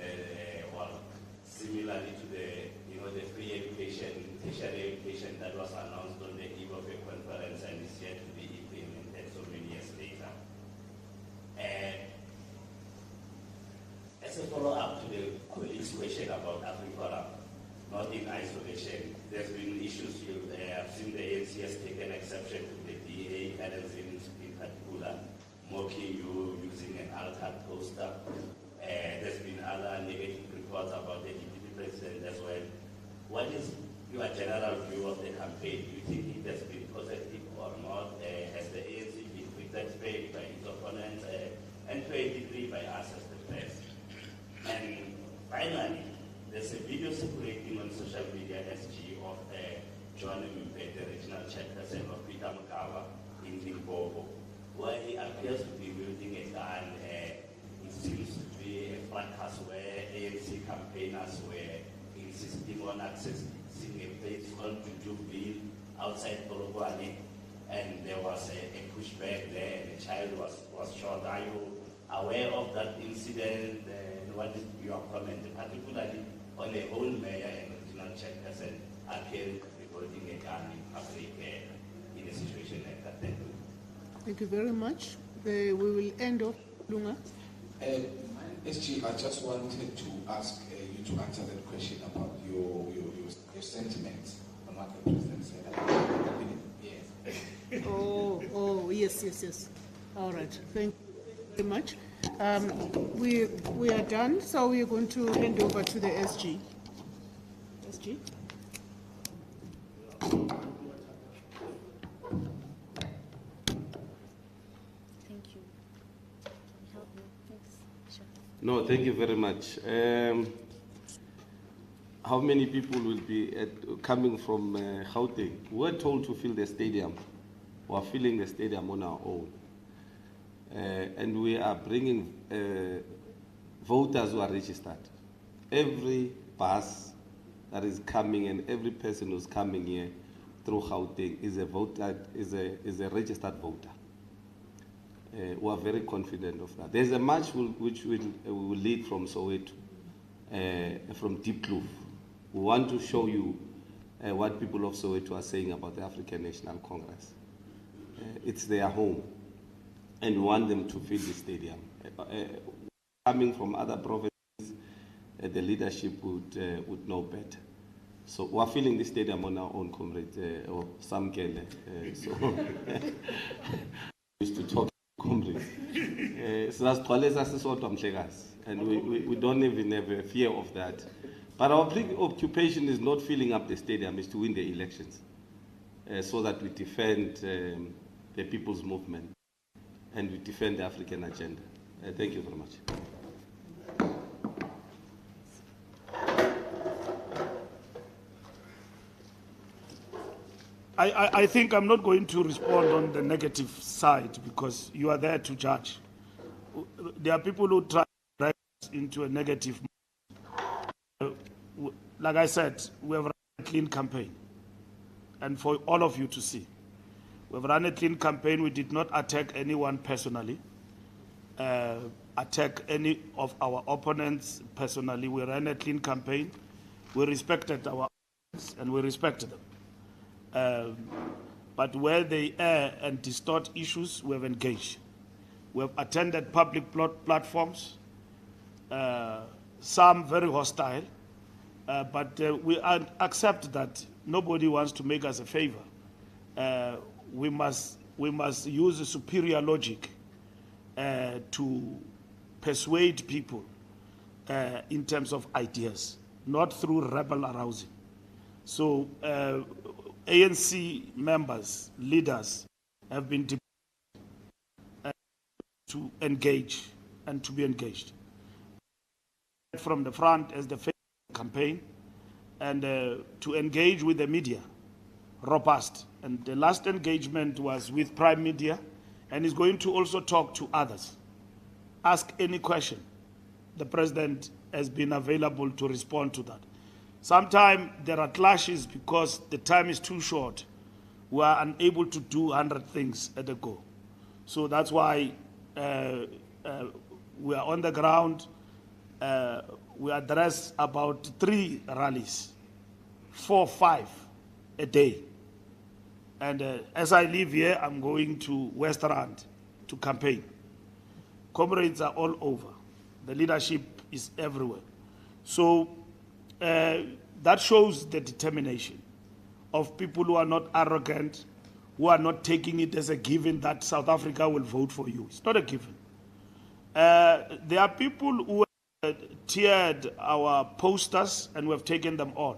or similarly to the free education, tertiary education that was announced on the eve of a conference and is yet to be implemented so many years later? As a follow-up to the colleague's question about AfriForum, not in isolation, there's been issues. I've seen the ANC has taken exception to the DA, analysing in particular, mocking you using an al-Qaeda poster. There's been other negative reports about the deputy president as well. What is your general view of the campaign? Do you think it has been positive or not? Has the ANC been criticized by its opponents, and to a degree by us as the press? And finally, there's a video circulating on social media, SG, of John Mpe, the regional chairperson of Peter Mkawa in Limpopo, where he appears to be wielding a gun it seems to be a fracas where ANC campaigners were insisting on accessing a place called Jujubile outside Polokwane, and there was a pushback there, and a child was shot. Are you aware of that incident, and what is your comment, particularly on a whole mayor and regional chairperson appearing to be holding a gun in public in a situation like that? Thank you very much. We will end off. Lunga. SG, I just wanted to ask you to answer that question about your sentiments on what the president said. Yes. Oh, yes. All right. Thank you very much. We are done, so we are going to hand over to the SG. SG. No, thank you very much. How many people will be coming from Gauteng? We were told to fill the stadium. We are filling the stadium on our own. And we are bringing voters who are registered. Every bus that is coming and every person who's coming here through Gauteng is a voter, is a registered voter. We are very confident of that. There's a march which we will lead from Soweto, from Deep Kloof. We want to show you what people of Soweto are saying about the African National Congress. It's their home, and we want them to fill the stadium. Coming from other provinces, the leadership would know better. So we are filling the stadium on our own, comrade, or Samkele. So used to talk. And we don't even have a fear of that. But our preoccupation is not filling up the stadium, is to win the elections so that we defend the people's movement and we defend the African agenda. Thank you very much. I think I'm not going to respond on the negative side because you are there to judge. There are people who try to drive us into a negative mood. Like I said, we have run a clean campaign. And for all of you to see, we have run a clean campaign. We did not attack anyone personally, attack any of our opponents personally. We ran a clean campaign. We respected our opponents and we respected them. But where they err and distort issues, we have engaged. We have attended public platforms, some very hostile, but we accept that nobody wants to make us a favor. We must use a superior logic to persuade people in terms of ideas, not through rebel arousing. So ANC members, leaders have been to engage and to be engaged. From the front as the campaign and to engage with the media, robust. And the last engagement was with Prime Media, and he's going to also talk to others. Ask any question. The president has been available to respond to that. Sometimes there are clashes because the time is too short. We are unable to do 100 things at a go. So that's why we are on the ground. We address about 3 rallies, 4, 5 a day. And as I live here, I'm going to West Rand to campaign. Comrades are all over. The leadership is everywhere. So that shows the determination of people who are not arrogant, who are not taking it as a given that South Africa will vote for you. It's not a given. There are people who teared our posters and we have taken them on.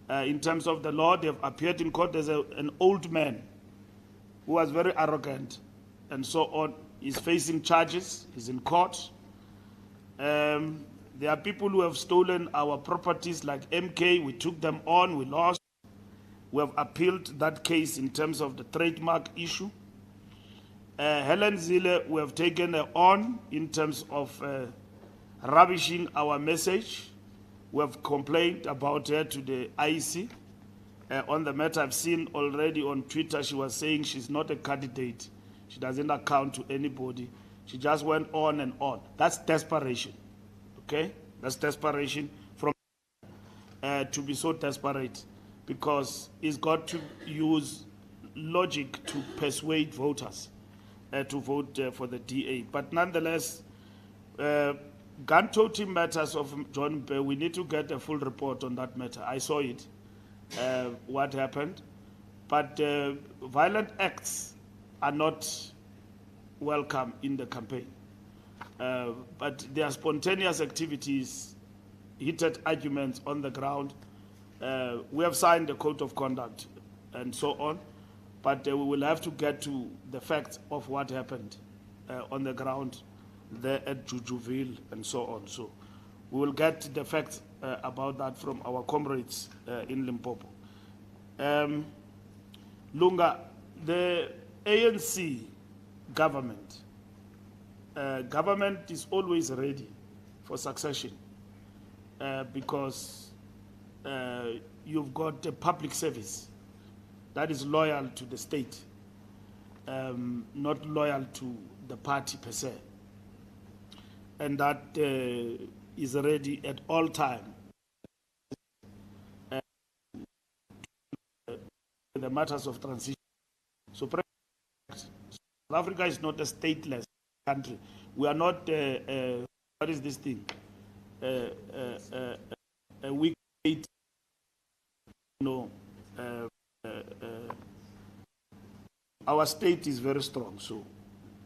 In terms of the law, they have appeared in court. There's an old man who was very arrogant and so on. He's facing charges. He's in court. There are people who have stolen our properties like MK. We took them on. We lost. We have appealed that case in terms of the trademark issue. Helen Zille, we have taken her on in terms of rubbishing our message. We have complained about her to the IEC. On the matter, I've seen already on Twitter, she was saying she's not a candidate. She doesn't account to anybody. She just went on and on. That's desperation, okay? That's desperation from to be so desperate, because it's got to use logic to persuade voters to vote for the DA. But nonetheless, gun toting matters of John Mbe, we need to get a full report on that matter. I saw it, what happened. But violent acts are not welcome in the campaign. But there are spontaneous activities, heated arguments on the ground. We have signed the code of conduct and so on, but we will have to get to the facts of what happened on the ground there at Jujuville and so on. So we will get the facts about that from our comrades in Limpopo. Lunga, the ANC government is always ready for succession because you've got a public service that is loyal to the state, not loyal to the party per se, and that is ready at all times. The matters of transition. So South Africa is not a stateless country. We are not, what is this thing? A weak state, our state is very strong, so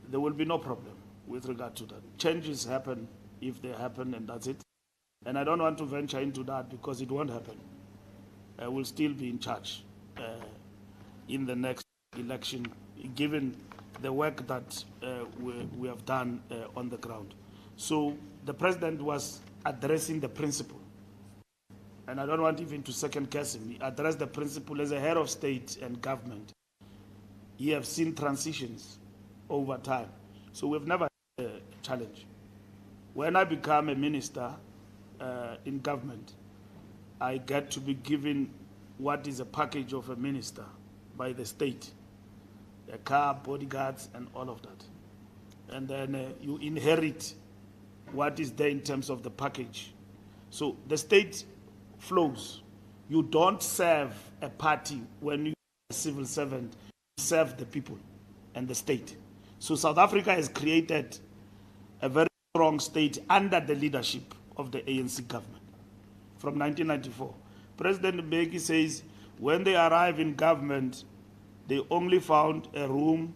there will be no problem with regard to that. Changes happen if they happen, and that's it. And I don't want to venture into that because it won't happen. We'll still be in charge in the next election, given the work that we have done on the ground. So the president was addressing the principle, and I don't want even to second guess him. He addressed the principle as a head of state and government. He has seen transitions over time, so we've never had a challenge. When I become a minister in government, I get to be given what is a package of a minister by the state, a car, bodyguards, and all of that. And then you inherit what is there in terms of the package. So the state flows. You don't serve a party when you're a civil servant. You serve the people and the state. So South Africa has created a very strong state under the leadership of the ANC government from 1994. President Mbeki says when they arrive in government, they only found a room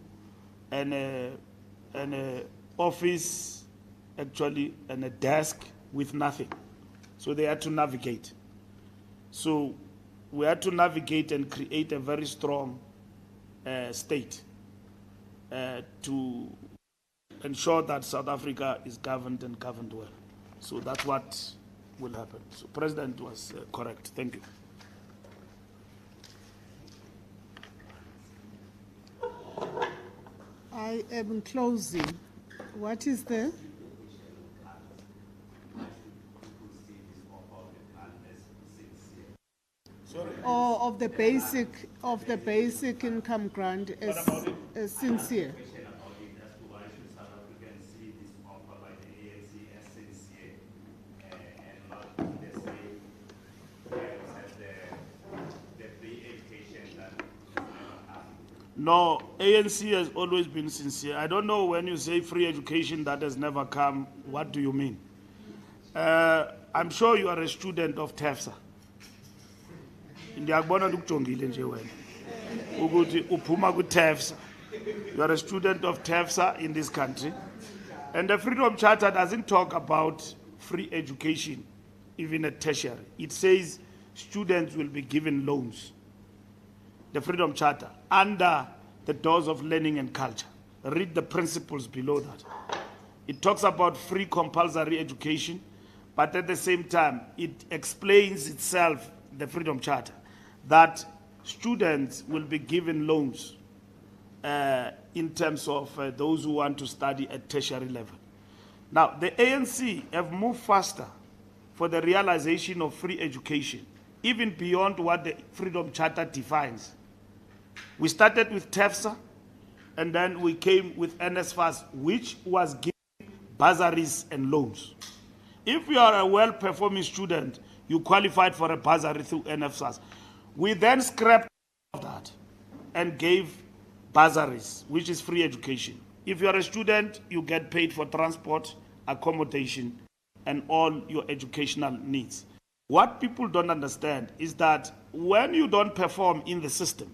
and a office, actually, and a desk with nothing. So they had to navigate. So we had to navigate and create a very strong state to ensure that South Africa is governed and governed well. So that's what will happen. So President was correct. Thank you. I am closing. What is the? Sorry? Or of the basic income grant as sincere. No, ANC has always been sincere. I don't know when you say free education that has never come, what do you mean? I'm sure you are a student of TEFSA. Ndiyakubona ukujongile nje wena ukuthi uphuma ku-TEFSA. You are a student of TEFSA in this country. And the Freedom Charter doesn't talk about free education, even at tertiary. It says students will be given loans. The Freedom Charter, under the doors of learning and culture. Read the principles below that. It talks about free compulsory education, but at the same time, it explains itself, the Freedom Charter, that students will be given loans in terms of those who want to study at tertiary level. Now, the ANC have moved faster for the realization of free education, even beyond what the Freedom Charter defines. We started with TEFSA, and then we came with NSFAS, which was giving bursaries and loans. If you are a well-performing student, you qualified for a bursary through NSFAS. We then scrapped all of that and gave bursaries, which is free education. If you are a student, you get paid for transport, accommodation, and all your educational needs. What people don't understand is that when you don't perform in the system,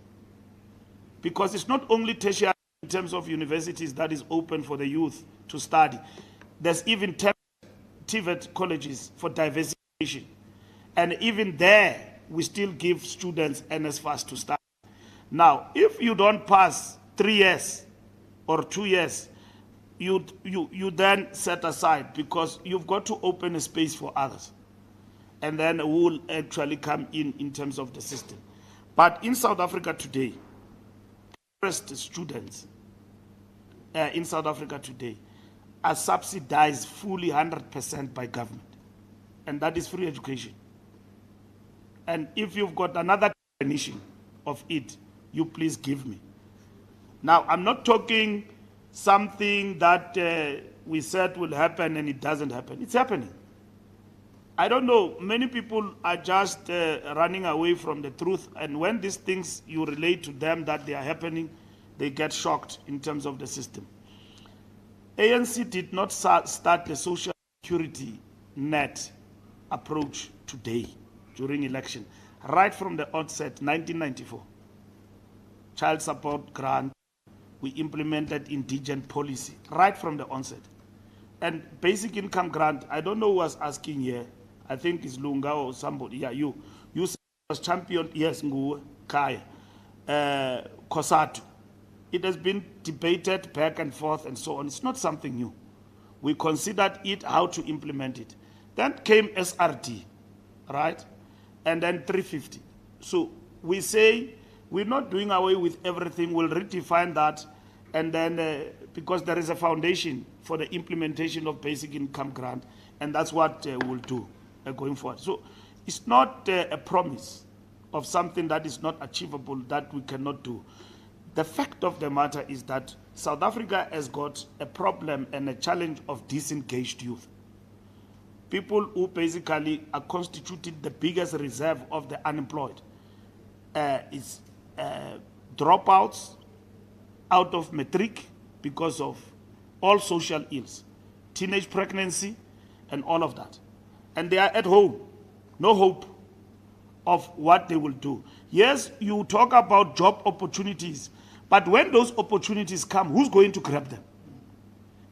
because it's not only tertiary in terms of universities that is open for the youth to study, there's even TVET colleges for diversification. And even there, we still give students NSFAS to study. Now, if you don't pass 3 years or 2 years, you then set aside, because you've got to open a space for others. And then we will actually come in terms of the system. But in South Africa today, poorest students in South Africa today are subsidized fully 100% by government. And that is free education. And if you've got another definition of it, you please give me. Now, I'm not talking something that we said will happen and it doesn't happen. It's happening. I don't know, many people are just running away from the truth, and when these things, you relate to them that they are happening, they get shocked in terms of the system. ANC did not start the social security net approach today during election. Right from the outset, 1994, child support grant, we implemented indigent policy right from the onset. And basic income grant, I don't know who was asking here, I think it's Lunga or somebody. Yeah, you was champion, yes, Ngu, Kaya, Kosatu. It has been debated back and forth and so on. It's not something new. We considered it, how to implement it. Then came SRD, right? And then 350. So we say we're not doing away with everything. We'll redefine that. And then because there is a foundation for the implementation of basic income grant, and that's what we'll do going forward. So it's not a promise of something that is not achievable, that we cannot do. The fact of the matter is that South Africa has got a problem and a challenge of disengaged youth. People who basically are constituted the biggest reserve of the unemployed. Is dropouts out of matric because of all social ills, teenage pregnancy, and all of that. And they are at home, no hope of what they will do. Yes, you talk about job opportunities, but when those opportunities come, who's going to grab them?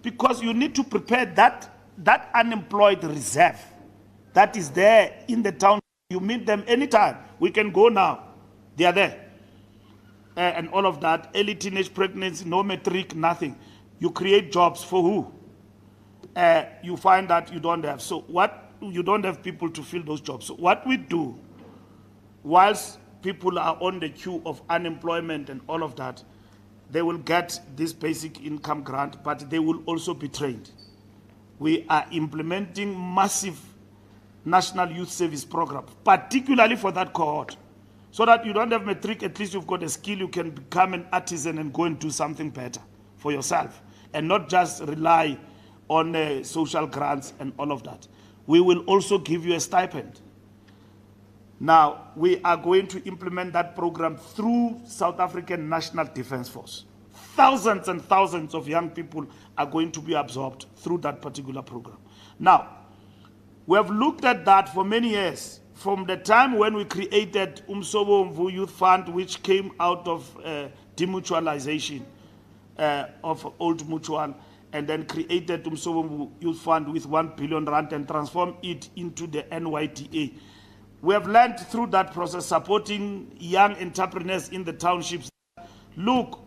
Because you need to prepare that unemployed reserve that is there in the town. You meet them anytime. We can go now. They are there. And all of that, early teenage pregnancy, no matric, nothing. You create jobs for who? You find that you don't have. So you don't have people to fill those jobs. So what we do, whilst people are on the queue of unemployment and all of that, they will get this basic income grant, but they will also be trained. We are implementing massive national youth service program, particularly for that cohort. So that you don't have matric, at least you've got a skill, you can become an artisan and go and do something better for yourself, and not just rely on social grants and all of that. We will also give you a stipend. Now, we are going to implement that program through South African National Defence Force. Thousands and thousands of young people are going to be absorbed through that particular program. Now, we have looked at that for many years, from the time when we created Umsobomvu Youth Fund, which came out of demutualization of old mutual, and then created Umsobomvu Youth Fund with 1 billion rand and transformed it into the NYDA. We have learned through that process, supporting young entrepreneurs in the townships. Look,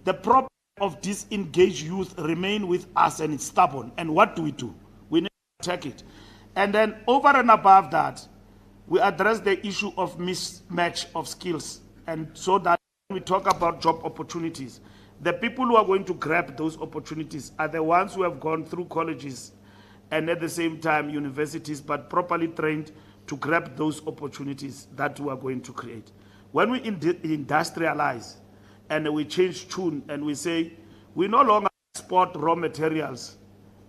the problem of disengaged youth remain with us, and it's stubborn. And what do? We need to attack it. And then over and above that, we address the issue of mismatch of skills. And so that when we talk about job opportunities, The people who are going to grab those opportunities are the ones who have gone through colleges and at the same time universities, but properly trained to grab those opportunities that we are going to create. When we industrialize and we change tune and we say we no longer export raw materials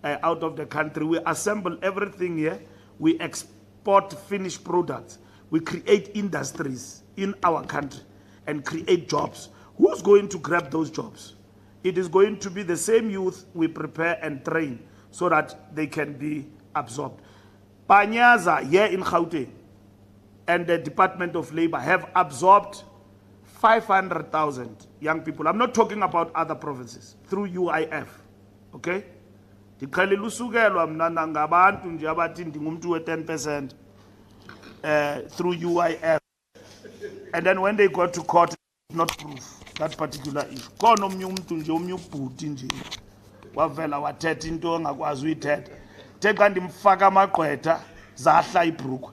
out of the country, we assemble everything here, we export finished products, we create industries in our country and create jobs. Who's going to grab those jobs? It is going to be the same youth we prepare and train so that they can be absorbed. Panyaza here in Gauteng and the Department of Labor have absorbed 500,000 young people. I'm not talking about other provinces, through UIF, okay? Ndikhalela usukelwa mna ngabantu nje abathi ndingumntu we-10% through UIF. And then when they got to court, not proof that particular issue. Khona omnye umuntu nje omnye ubhuti nje wavela wathetha into engakwazi uyithetha. The xa ndimfaka amagqwetha zahla ibhrukwe.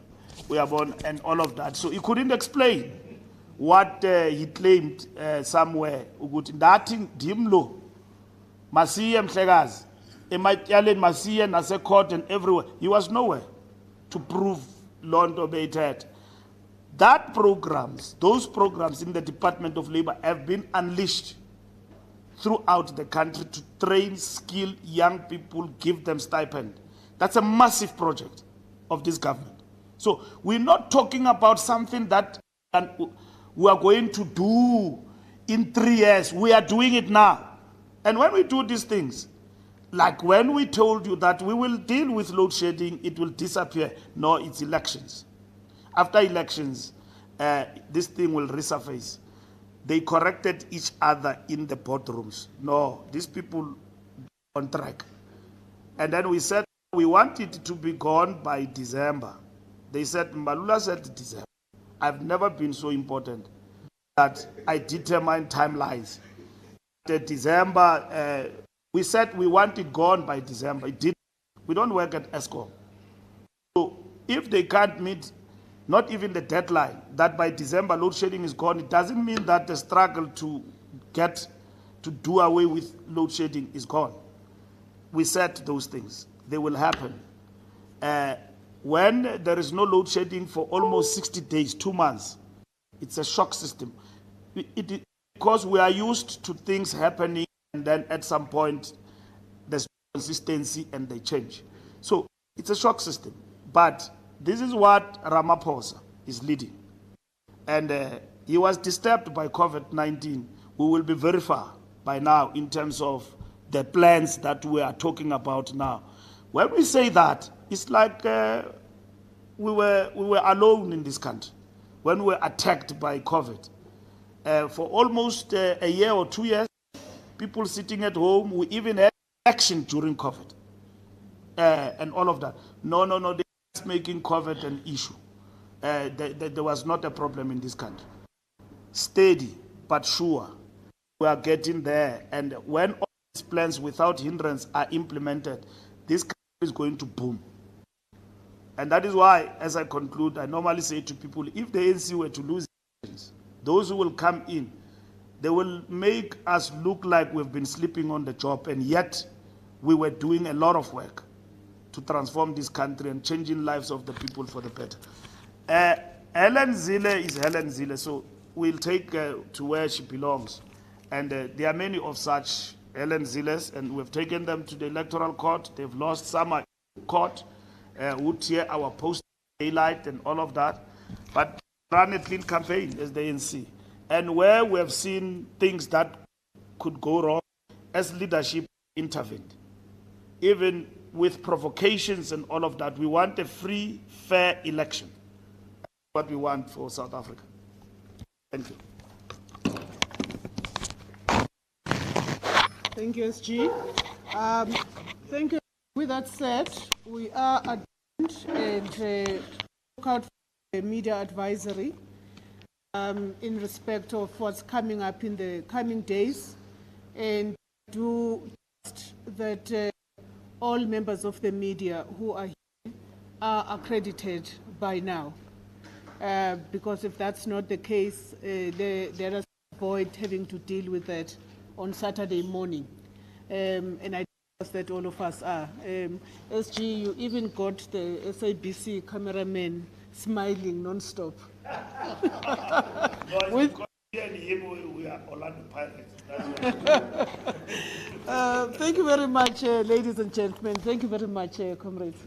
Uyabona, and all of that. So he couldn't explain what he claimed somewhere ukuthi ndathi ndim lo masiye mhlekazi ematyaleni masiye nase-court and everywhere. He was nowhere to prove loo nto beyithetha. Those programs in the Department of Labor have been unleashed throughout the country to train, skill young people, give them stipend. That's a massive project of this government. So we're not talking about something that we are going to do in 3 years. We are doing it now. And when we do these things, like when we told you that we will deal with load shedding, it will disappear. No, it's elections. After elections, this thing will resurface. They corrected each other in the boardrooms. No, these people on track. And then we said we want it to be gone by December. They said, Mbalula said December. I've never been so important that I determine timelines. December, we said we want it gone by December. It didn't. We don't work at ESCOM. So if they can't meet not even the deadline, that by December load shedding is gone, it doesn't mean that the struggle to do away with load shedding is gone. We said those things. They will happen. When there is no load shedding for almost 60 days, 2 months, it's a shock system. Because we are used to things happening and then at some point there's consistency and they change. So it's a shock system. But this is what Ramaphosa is leading. And he was disturbed by COVID-19. We will be very far by now in terms of the plans that we are talking about now. When we say that, it's like we were alone in this country when we were attacked by COVID. For almost a year or 2 years, people sitting at home, we even had action during COVID and all of that. No, they're just making COVID an issue. There was not a problem in this country. Steady, but sure, we are getting there. And when all these plans without hindrance are implemented, this country is going to boom. And that is why, as I conclude, I normally say to people, if the ANC were to lose elections, those who will come in, they will make us look like we've been sleeping on the job, and yet we were doing a lot of work to transform this country and changing lives of the people for the better. Helen Zille is Helen Zille, so we'll take to where she belongs. And there are many of such Helen Zilles, and we've taken them to the electoral court. They've lost some at court, who tear our post daylight and all of that. But run a clean campaign as the ANC. And where we have seen things that could go wrong, as leadership intervened. Even with provocations and all of that, we want a free, fair election. That's what we want for South Africa. Thank you. Thank you, SG. Thank you. With that said, we are adjourned and look out for the media advisory in respect of what's coming up in the coming days, and do trust that all members of the media who are here are accredited by now. Because if that's not the case, let us avoid having to deal with that on Saturday morning. And I trust that all of us are. SG, you even got the SABC cameraman smiling non-stop. No, With- because here in him, we are Orlando Pirates. That's why. Thank you very much, ladies and gentlemen. Thank you very much, comrades.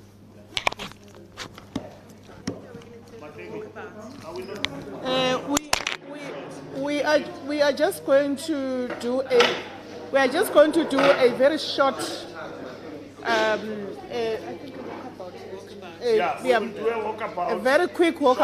We are just going to do a very short Yeah, we will do a walkabout. a very quick walk